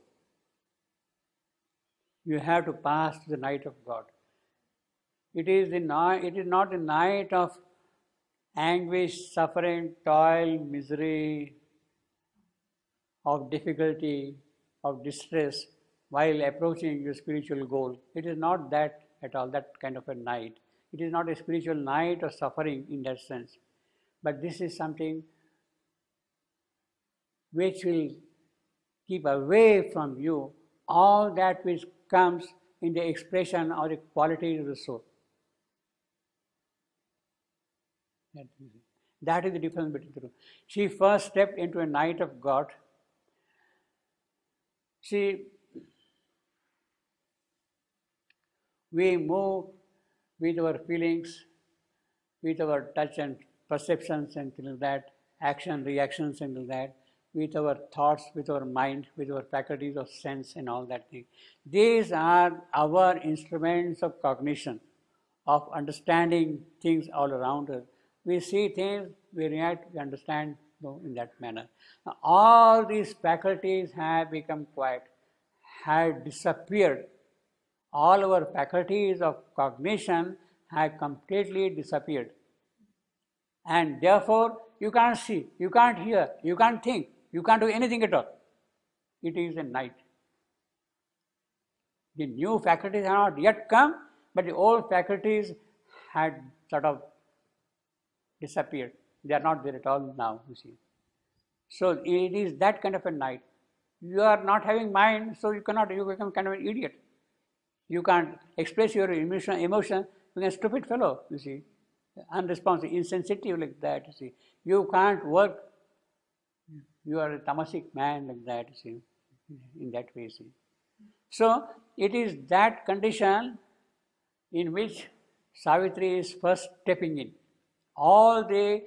You have to pass the night of God. It is not the night of anguish, suffering, toil, misery, of difficulty, of distress while approaching your spiritual goal. It is not that at all, that kind of a night. It is not a spiritual night of suffering in that sense. But this is something which will keep away from you all that which comes in the expression or the quality of the soul. That is the difference between the two. She first stepped into a night of God. See, we move with our feelings, with our touch and perceptions and things like that, action, reactions and all that, with our thoughts, with our mind, with our faculties of sense and all that thing. These are our instruments of cognition, of understanding things all around us. We see things, we react, we understand in that manner. Now, all these faculties have become quiet, have disappeared. All our faculties of cognition have completely disappeared. And therefore, you can't see, you can't hear, you can't think, you can't do anything at all. It is a night. The new faculties have not yet come, but the old faculties had sort of disappeared. They are not there at all now, you see. So it is that kind of a night. You are not having mind, so you become kind of an idiot. You can't express your emotion, you become a stupid fellow, you see. Unresponsive, insensitive like that, you see. You can't work, you are a tamasic man like that, you see, in that way, you see. So it is that condition in which Savitri is first stepping in. All the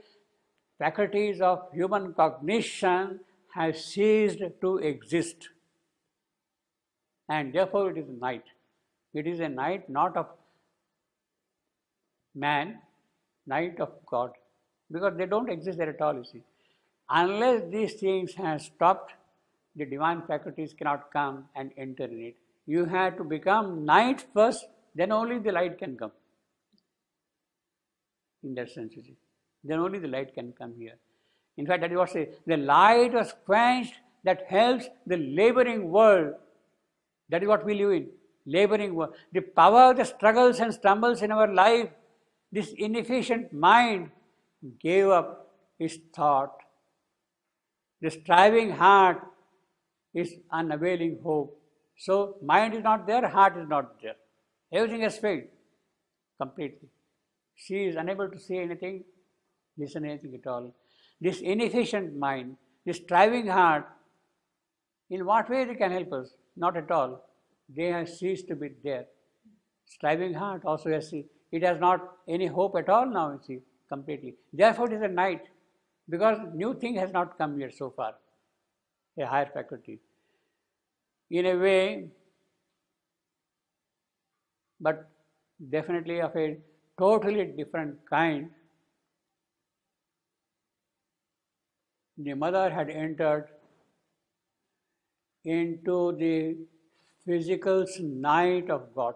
faculties of human cognition have ceased to exist. And therefore it is night. It is a night not of man, night of God. Because they don't exist there at all, you see. Unless these things have stopped, the divine faculties cannot come and enter in it. You have to become night first, then only the light can come. In that sense, you see. Then only the light can come here. In fact, that is what say, the light was quenched that helps the laboring world. That is what we live in, laboring world. The power of the struggles and stumbles in our life, this inefficient mind gave up its thought. The striving heart is unavailing hope. So mind is not there, heart is not there. Everything has failed completely. She is unable to say anything, listen anything at all. This inefficient mind, this striving heart, in what way they can help us? Not at all. They have ceased to be there. Striving heart also has ceased. It has not any hope at all now, you see, completely. Therefore it is a night, because new thing has not come yet so far, a higher faculty. In a way, but definitely of a totally different kind. The mother had entered into the physical night of God.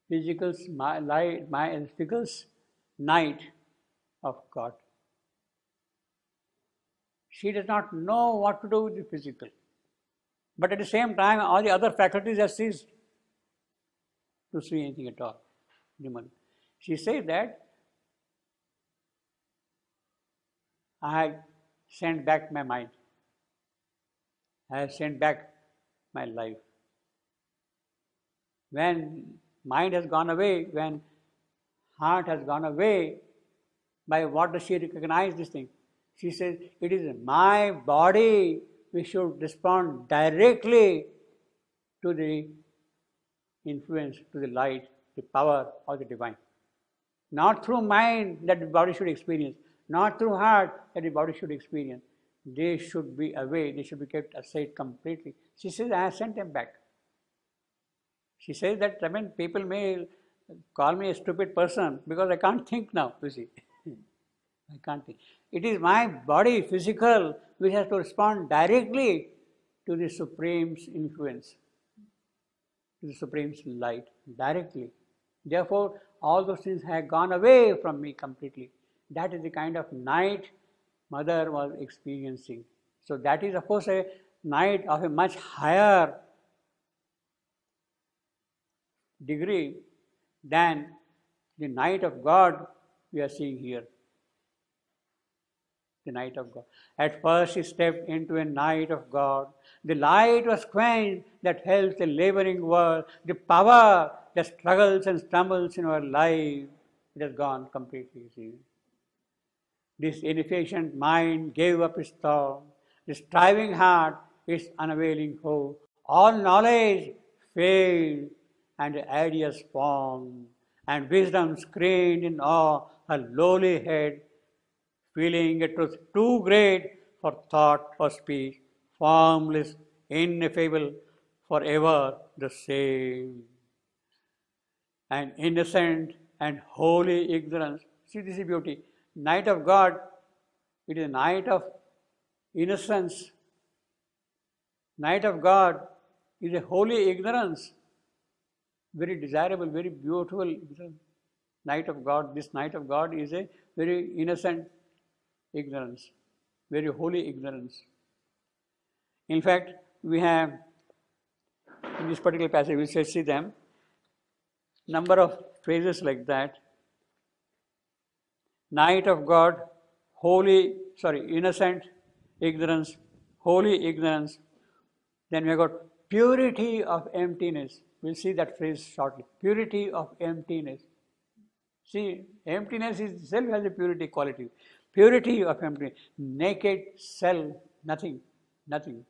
Physical night of God. She does not know what to do with the physical. But at the same time, all the other faculties have ceased to see anything at all. She said that I have sent back my mind. I have sent back my life. When mind has gone away, when heart has gone away, by what does she recognize this thing? She says, it is my body which should respond directly to the influence, to the light, the power of the divine. Not through mind that the body should experience, not through heart that the body should experience. They should be away, they should be kept aside completely. She says, I have sent them back. She says that, I mean, people may call me a stupid person because I can't think now, you see. I can't think. It is my body, physical, which has to respond directly to the Supreme's influence, to the Supreme Light directly. Therefore, all those things have gone away from me completely. That is the kind of night Mother was experiencing. So that is, of course, a night of a much higher degree than the night of God we are seeing here. The night of God. At first, he stepped into a night of God. The light was quenched that helps the laboring world. The power that struggles and stumbles in our life, it has gone completely. See. This inefficient mind gave up its thought. The striving heart, its unavailing hope. All knowledge failed, and the ideas formed, and wisdom screened in awe her lowly head, feeling it was too great for thought or speech, formless, ineffable, forever the same. And innocent and holy ignorance. See, this is beauty. Night of God, it is a night of innocence. Night of God is a holy ignorance. Very desirable, very beautiful night of God. This night of God is a very innocent ignorance, very holy ignorance. In fact, we have in this particular passage, we shall see them, number of phrases like that. Night of God, innocent ignorance, holy ignorance. Then we have got purity of emptiness. We'll see that phrase shortly. Purity of emptiness. See, emptiness itself has a purity quality. Purity of emptiness. Naked self, nothing, nothing.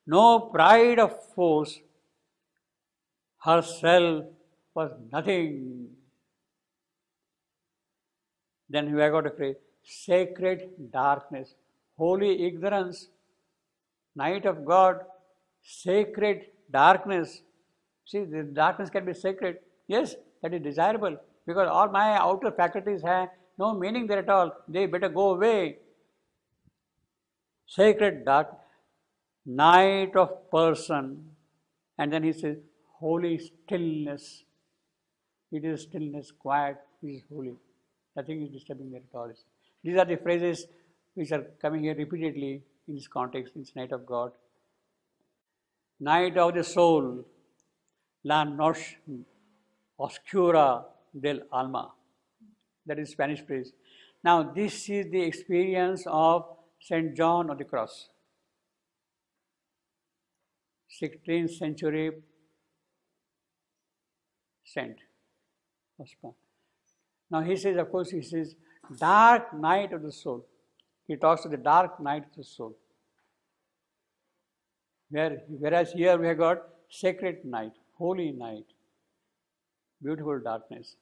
No pride of force. Herself was nothing. Then we have got a phrase, sacred darkness, holy ignorance, night of God, sacred darkness. See, the darkness can be sacred. Yes, that is desirable, because all my outer faculties have no meaning there at all. They better go away. Sacred dark, night of person. And then he says, holy stillness. It is stillness, quiet, it is holy. Nothing is disturbing there at all. These are the phrases which are coming here repeatedly in this context, in this night of God. Night of the soul, la noche oscura del alma. That is Spanish phrase. Now, this is the experience of St. John of the Cross. 16th century saint of Spain. Now he says, of course, he says, dark night of the soul. He talks of the dark night of the soul. Whereas here we have got sacred night, holy night, beautiful darkness.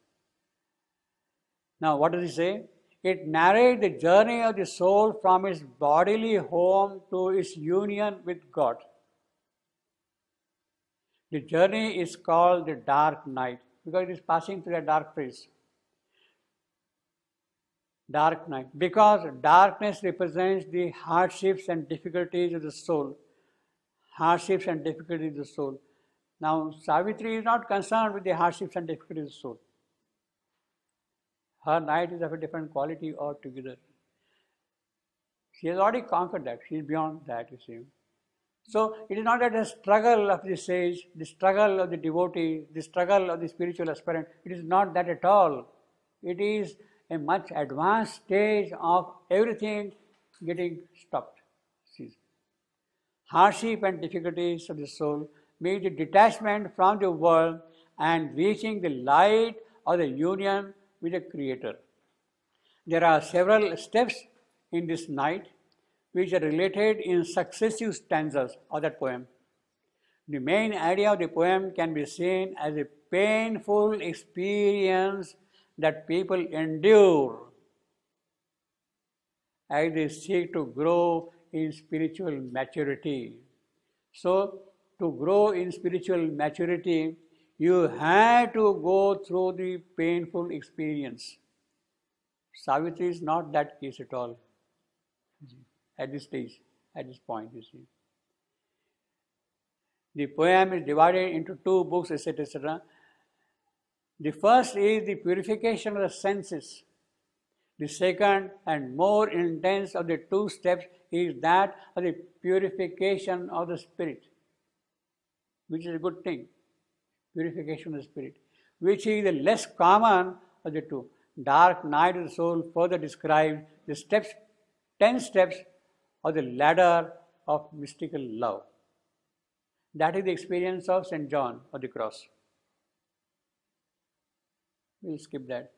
Now what does he say? It narrates the journey of the soul from its bodily home to its union with God. The journey is called the dark night because it is passing through a dark place. Dark night. Because darkness represents the hardships and difficulties of the soul. Hardships and difficulties of the soul. Now, Savitri is not concerned with the hardships and difficulties of the soul. Her night is of a different quality altogether. She has already conquered that. She is beyond that, you see. So, it is not that the struggle of the sage, the struggle of the devotee, the struggle of the spiritual aspirant. It is not that at all. It is a much advanced stage of everything getting stopped. See. Hardship and difficulties of the soul mean the detachment from the world and reaching the light of the union with the Creator. There are several steps in this night which are related in successive stanzas of that poem. The main idea of the poem can be seen as a painful experience that people endure as they seek to grow in spiritual maturity. So, to grow in spiritual maturity, you have to go through the painful experience. Savitri is not that case at all at this stage, at this point, you see. The poem is divided into two books, etc., etc. The first is the purification of the senses. The second and more intense of the two steps is that of the purification of the spirit, which is a good thing. Purification of the spirit, which is the less common of the two. Dark night of the soul further describes the steps, 10 steps of the ladder of mystical love. That is the experience of St. John of the Cross. We'll skip that.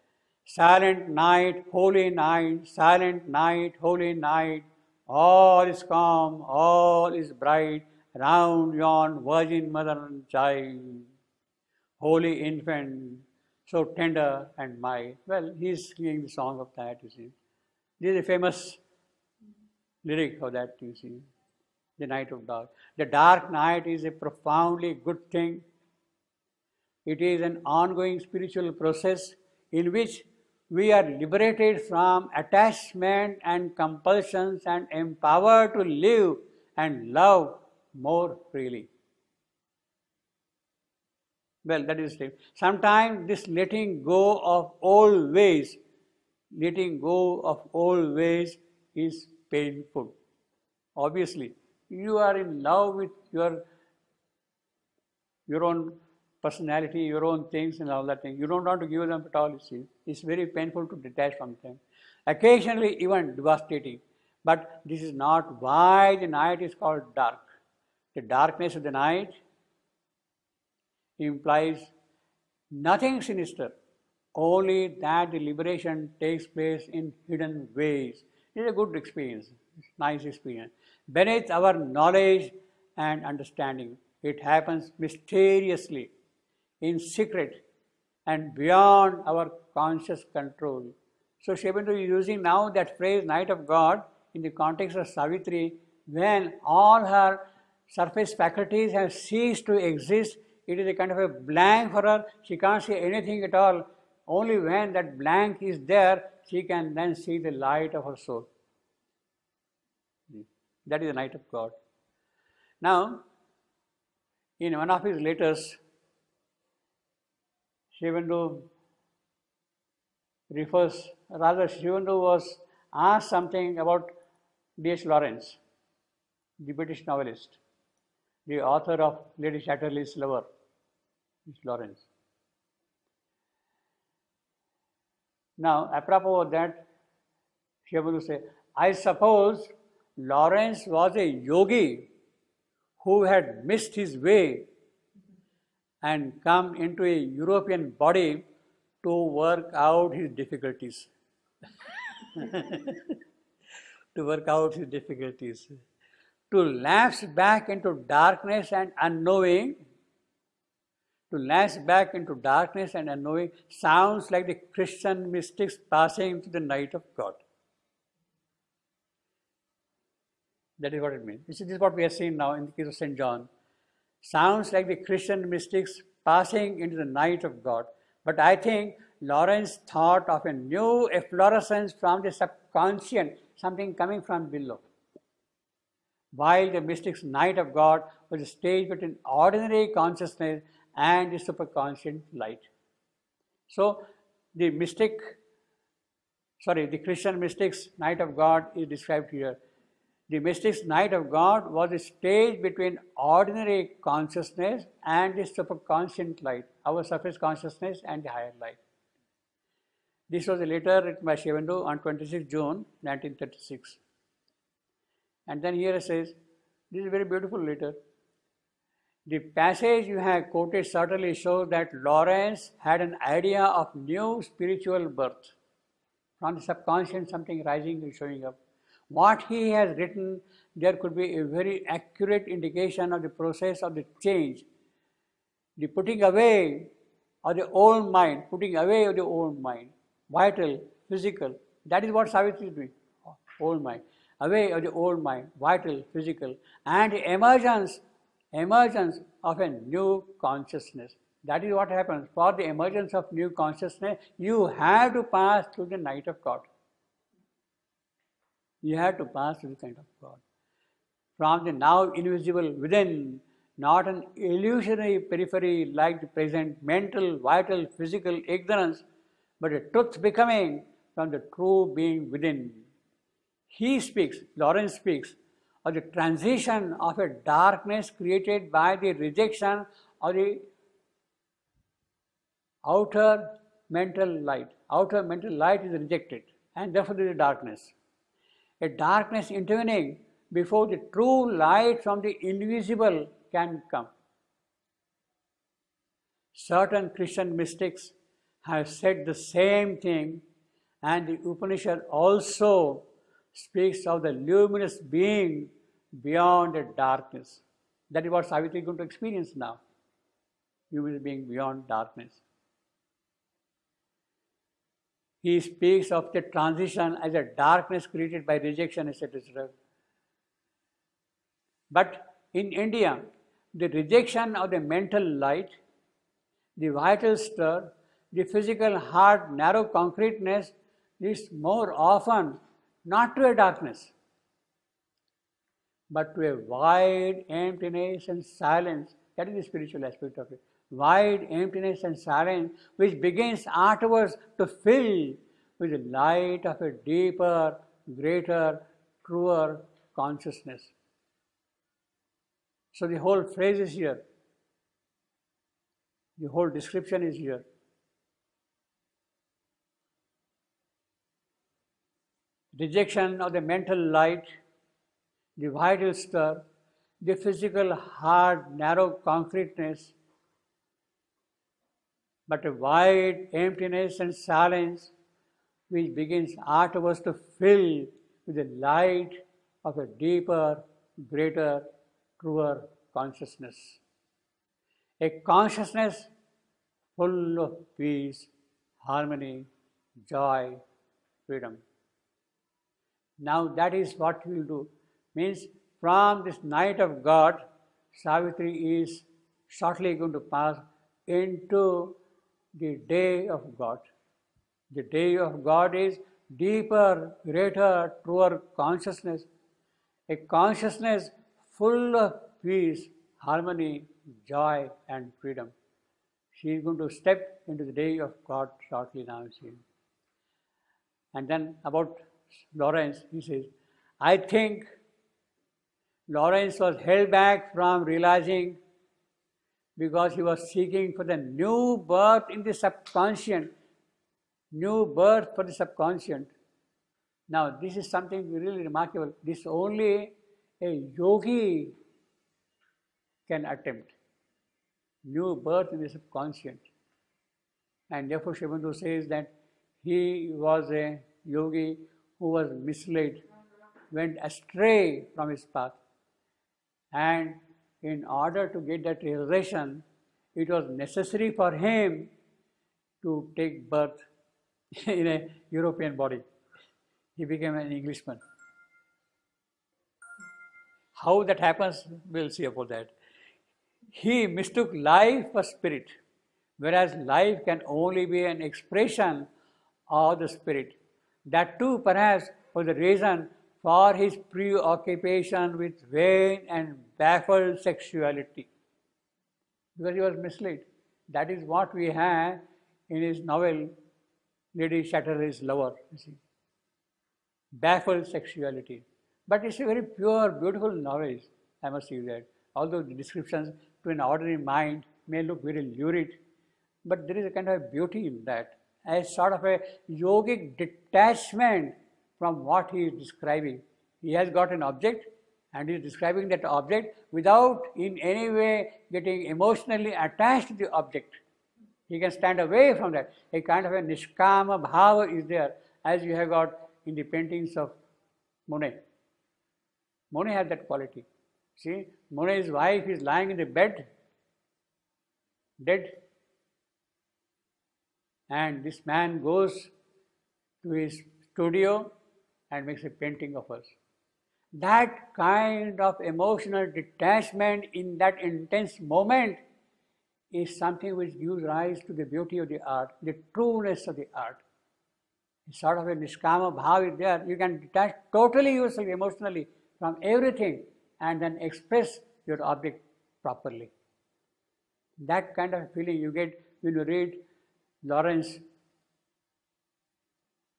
Silent night, holy night, silent night, holy night, all is calm, all is bright, round yon virgin mother and child, holy infant, so tender and mild. Well, he's singing the song of that, you see. This is a famous lyric of that, you see, the night of dark. The dark night is a profoundly good thing. It is an ongoing spiritual process in which we are liberated from attachment and compulsions and empowered to live and love more freely. Well, that is it. Sometimes this letting go of old ways is painful. Obviously, you are in love with your own personality, your own things and all that thing. You don't want to give them at all, you see. It's very painful to detach from them. Occasionally even devastating. But this is not why the night is called dark. The darkness of the night implies nothing sinister, only that the liberation takes place in hidden ways. It is a good experience, it's a nice experience. Beneath our knowledge and understanding, it happens mysteriously, in secret, and beyond our conscious control. So Sri Aurobindo is using now that phrase, night of God, in the context of Savitri, when all her surface faculties have ceased to exist. It is a kind of a blank for her. She can't see anything at all. Only when that blank is there, she can then see the light of her soul. That is the night of God. Now, in one of his letters, Sri Aurobindo Sri Aurobindo was asked something about D.H. Lawrence, the British novelist, the author of Lady Chatterley's Lover, D.H. Lawrence. Now, apropos of that, Sri Aurobindo said, I suppose Lawrence was a yogi who had missed his way and come into a European body to work out his difficulties. To work out his difficulties. To lapse back into darkness and unknowing, sounds like the Christian mystics passing to the night of God. That is what it means. This is what we are seeing now in the case of St. John. Sounds like the Christian mystics passing into the night of God. But I think Lawrence thought of a new efflorescence from the subconscious, something coming from below. While the mystic's night of God was a stage between ordinary consciousness and the superconscious light. So the Christian mystic's night of God is described here. The mystic's night of God was a stage between ordinary consciousness and the superconscious light, our surface consciousness and the higher light. This was a letter written by Sri Aurobindo on 26 June 1936. And then here it says, this is a very beautiful letter. The passage you have quoted certainly shows that Lawrence had an idea of new spiritual birth. From the subconscious, something rising and showing up. What he has written, there could be a very accurate indication of the process of the change. The putting away of the old mind, vital, physical, that is what Savitri is doing, old mind. Away of the old mind, vital, physical, and the emergence of a new consciousness. That is what happens. For the emergence of new consciousness, you have to pass through the night of God. You have to pass through the night of God. From the now invisible within, not an illusionary periphery like the present mental, vital, physical ignorance, but a truth becoming from the true being within. He speaks, Lawrence speaks, of the transition of a darkness created by the rejection of the outer mental light. Outer mental light is rejected, and therefore there is darkness. A darkness intervening before the true light from the invisible can come. Certain Christian mystics have said the same thing, and the Upanishad also speaks of the luminous being beyond the darkness. That is what Savitri is going to experience now. Luminous being beyond darkness. He speaks of the transition as a darkness created by rejection, etc. etc. But in India, the rejection of the mental light, the vital stir, the physical hard, narrow concreteness is more often not to a darkness, but to a wide emptiness and silence. That is the spiritual aspect of it. Wide emptiness and silence, which begins afterwards to fill with the light of a deeper, greater, truer consciousness. So the whole phrase is here. The whole description is here. Rejection of the mental light, the vital stir, the physical hard, narrow concreteness, but a wide emptiness and silence which begins afterwards to fill with the light of a deeper, greater, truer consciousness. A consciousness full of peace, harmony, joy, freedom. Now that is what we will do. Means from this night of God, Savitri is shortly going to pass into the day of God. The day of God is deeper, greater, truer consciousness. A consciousness full of peace, harmony, joy and freedom. She is going to step into the day of God shortly now. And then about Lawrence, he says, I think Lawrence was held back from realizing because he was seeking for the new birth in the subconscious, new birth for the subconscious. Now, this is something really remarkable. This only a yogi can attempt. New birth in the subconscious. And therefore, Sri Aurobindo says that he was a yogi who was misled, went astray from his path. And in order to get that realization, it was necessary for him to take birth in a European body. He became an Englishman. How that happens, we'll see about that. He mistook life for spirit, whereas life can only be an expression of the spirit. That too, perhaps, was the reason for his preoccupation with vain and baffled sexuality, because he was misled. That is what we have in his novel, Lady Chatterley's Lover, you see. Baffled sexuality. But it's a very pure, beautiful novel, I must say that. Although the descriptions to an ordinary mind may look very lurid, but there is a kind of beauty in that, as sort of a yogic detachment from what he is describing. He has got an object and he is describing that object without in any way getting emotionally attached to the object. He can stand away from that. A kind of a nishkama bhava is there, as you have got in the paintings of Monet. Monet has that quality. See, Monet's wife is lying in the bed, dead, and this man goes to his studio and makes a painting of her. That kind of emotional detachment in that intense moment is something which gives rise to the beauty of the art, the trueness of the art. It's sort of a nishkama bhava is there. You can detach totally yourself emotionally from everything and then express your object properly. That kind of feeling you get when you read Lawrence,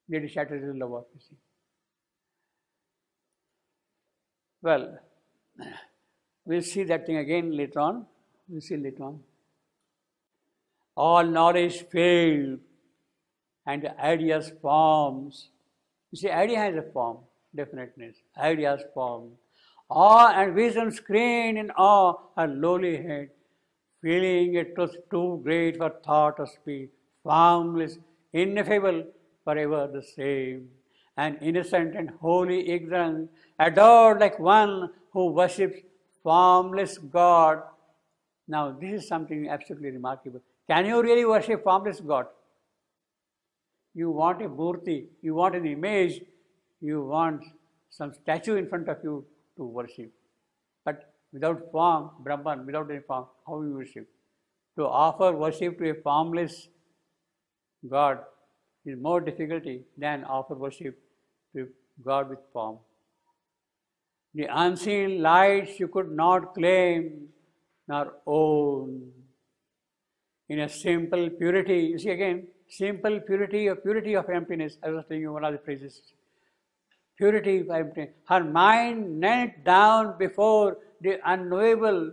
Lady Chatterjee Lover, you see. Well, we'll see that thing again later on. We'll see later on. All knowledge failed and the ideas forms. You see, idea has a form, definiteness. Ideas form. Awe and wisdom screen in awe her lowly head, feeling it was too great for thought or speech, formless, ineffable, forever the same, and innocent and holy ignorant, adored like one who worships formless God. Now, this is something absolutely remarkable. Can you really worship formless God? You want a murti, you want an image, you want some statue in front of you to worship. But without form, Brahman, without any form, how you worship? To offer worship to a formless God is more difficulty than offer worship to God with form. The unseen lights you could not claim nor own. In a simple purity, you see again, simple purity or purity of emptiness. I was telling you one of the phrases. Purity of emptiness. Her mind knelt down before the unknowable.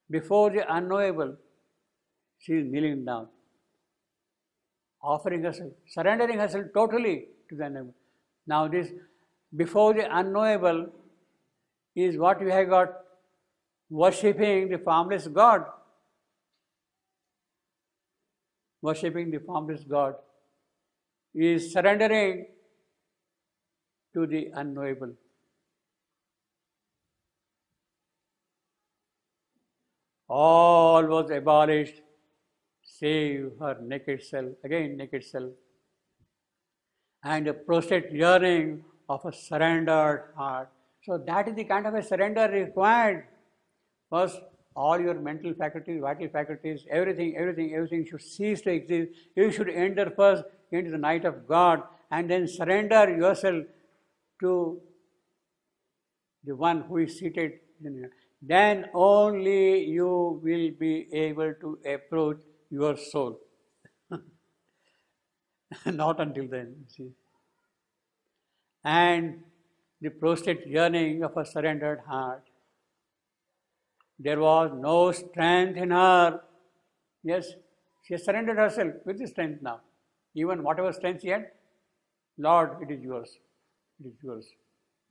Before the unknowable, she is kneeling down, offering herself, surrendering herself totally to the unknowable. Now this before the unknowable is what we have got worshipping the formless God. Worshipping the formless God is surrendering to the unknowable. All was abolished save her naked self, again naked self, and the prostrate yearning of a surrendered heart. So that is the kind of a surrender required. First, all your mental faculties, vital faculties, everything should cease to exist. You should enter first into the night of God and then surrender yourself to the one who is seated in you. Then only you will be able to approach your soul. Not until then, see. And the prostrate yearning of a surrendered heart. There was no strength in her. Yes, she has surrendered herself with the strength now. Even whatever strength she had, Lord, it is yours. It is yours.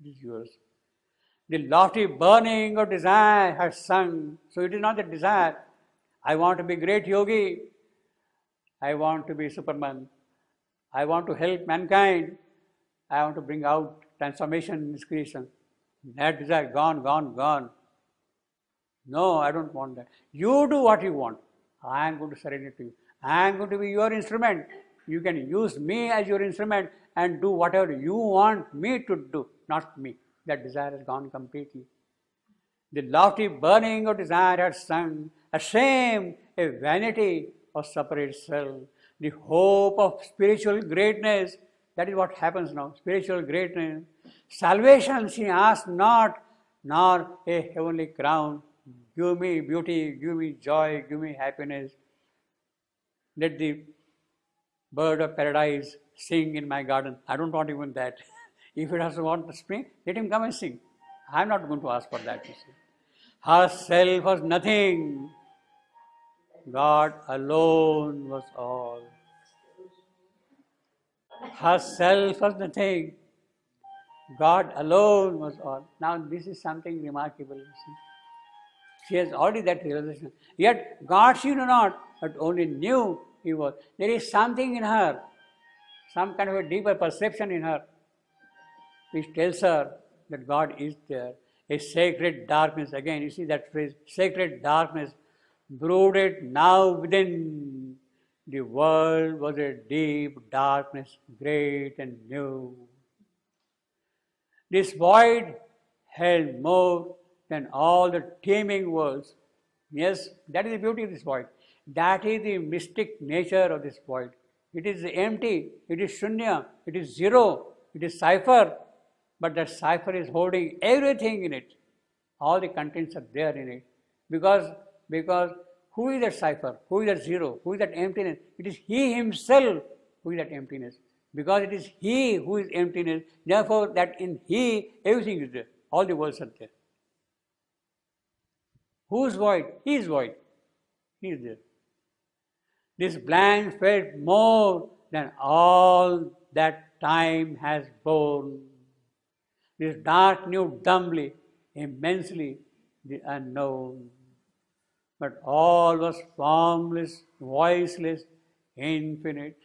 It is yours. The lofty burning of desire has sung. So it is not the desire. I want to be great yogi. I want to be Superman. I want to help mankind. I want to bring out transformation in this creation. That desire, gone, gone, gone. No, I don't want that. You do what you want. I am going to surrender to you. I am going to be your instrument. You can use me as your instrument and do whatever you want me to do, not me. That desire has gone completely. The lofty burning of desire has sung, a shame, a vanity of separate self. The hope of spiritual greatness, that is what happens now, spiritual greatness. Salvation she asked not, nor a heavenly crown. Give me beauty, give me joy, give me happiness. Let the bird of paradise sing in my garden. I don't want even that. If it doesn't want to sing, let him come and sing. I'm not going to ask for that, you see. Herself was nothing. God alone was all. Herself was nothing. God alone was all. Now this is something remarkable, you see. She has already that realization. Yet God she knew not, but only knew He was. There is something in her, some kind of a deeper perception in her, which tells her that God is there. A sacred darkness, again you see that phrase, sacred darkness, brooded now within. The world was a deep darkness, great and new. This void held more than all the teeming worlds. Yes, that is the beauty of this void. That is the mystic nature of this void. It is empty, it is shunya, it is zero, it is cipher, but that cipher is holding everything in it. All the contents are there in it. Because who is that cipher? Who is that zero? Who is that emptiness? It is He Himself who is that emptiness. Because it is He who is emptiness, therefore that in He everything is there. All the worlds are there. Who is void? He is void. He is there. This blank felt more than all that time has borne. This dark knew dumbly, immensely the unknown. But all was formless, voiceless, infinite.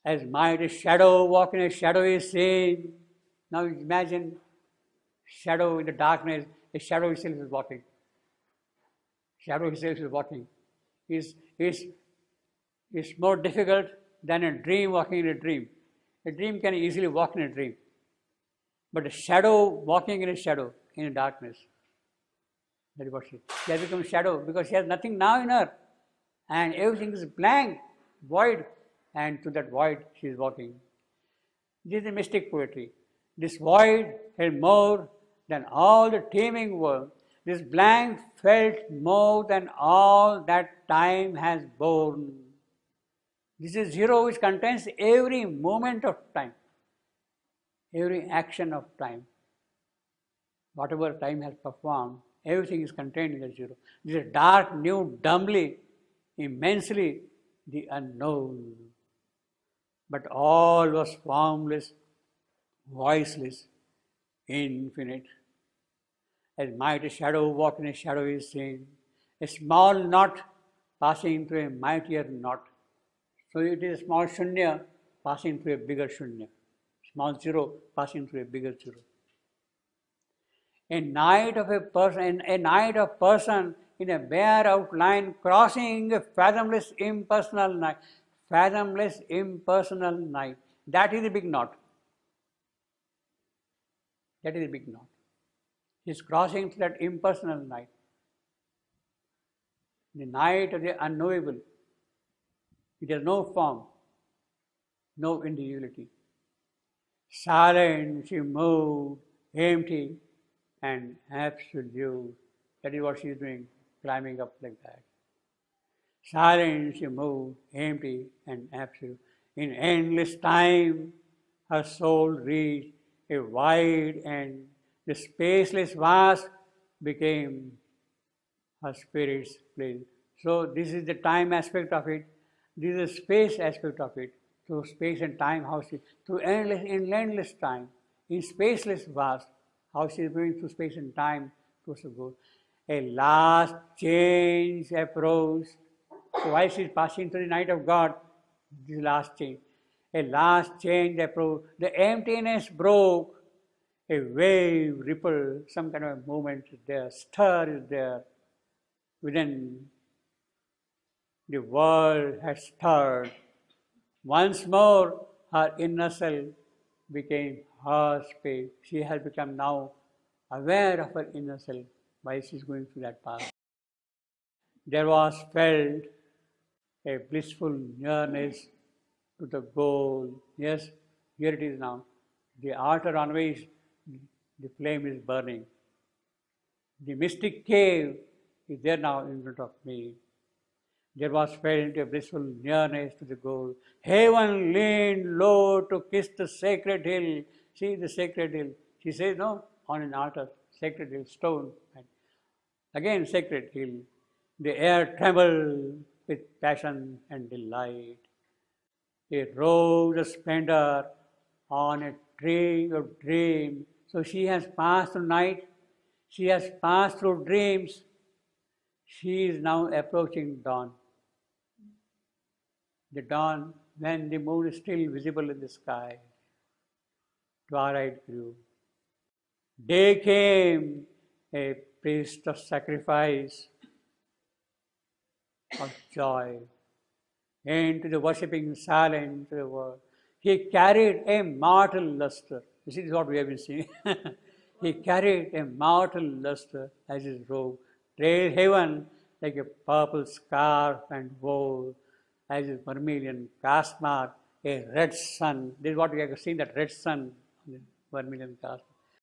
As might a shadow walk in a shadowy scene. Now imagine shadow in the darkness, a shadow itself is walking. Shadow itself is walking. It's more difficult than a dream walking in a dream. A dream can easily walk in a dream. But a shadow walking in a shadow, in a darkness, that is what she is. She has become shadow because she has nothing now in her. And everything is blank, void. And to that void she is walking. This is the mystic poetry. This void held more than all the teeming world. This blank felt more than all that time has borne. This is zero which contains every moment of time, every action of time. Whatever time has performed, everything is contained in the zero. This is dark, knew dumbly, immensely the unknown. But all was formless, voiceless, infinite. As might a shadow walk in a shadowy scene, a small knot passing through a mightier knot. So it is a small shunya passing through a bigger shunya, small zero passing through a bigger zero. A night of person in a bare outline crossing a fathomless impersonal night. Fathomless impersonal night. That is the big knot. That is the big knot. He is crossing through that impersonal night. The night of the unknowable. It has no form, no individuality. Silent, she moved, empty and absolute. That is what she is doing, climbing up like that. Silent, she moved, empty and absolute. In endless time, her soul reached a wide end. The spaceless vast became her spirit's place. So this is the time aspect of it. This is the space aspect of it. So space and time, how she, through endless time, in spaceless vast, how she is going through space and time, to go. A last change approached. So while she is passing through the night of God, this last change. A last change approached. The emptiness broke. A wave, ripple, some kind of movement is there, stir is there. Within the world has stirred. Once more, her inner self became her space. She has become now aware of her inner self while she is going through that path. There was felt a blissful nearness to the goal. Yes, here it is now. The altar on which the flame is burning. The mystic cave is there now in front of me. There was felt a blissful nearness to the goal. Heaven leaned low to kiss the sacred hill. See the sacred hill. She says, no, on an altar, sacred hill, stone. And again, sacred hill. The air trembled with passion and delight. A rose of splendor on a tree of dream. So she has passed through night. She has passed through dreams. She is now approaching dawn. The dawn when the moon is still visible in the sky. Twilight grew. Day came, a priest of sacrifice, of joy, into the worshipping silence of the world. He carried a mortal luster. This is what we have been seeing. He carried a mortal luster as his robe, trailed heaven like a purple scarf and wore as his vermilion caste mark, a red sun. This is what we have seen, that red sun, the vermilion caste.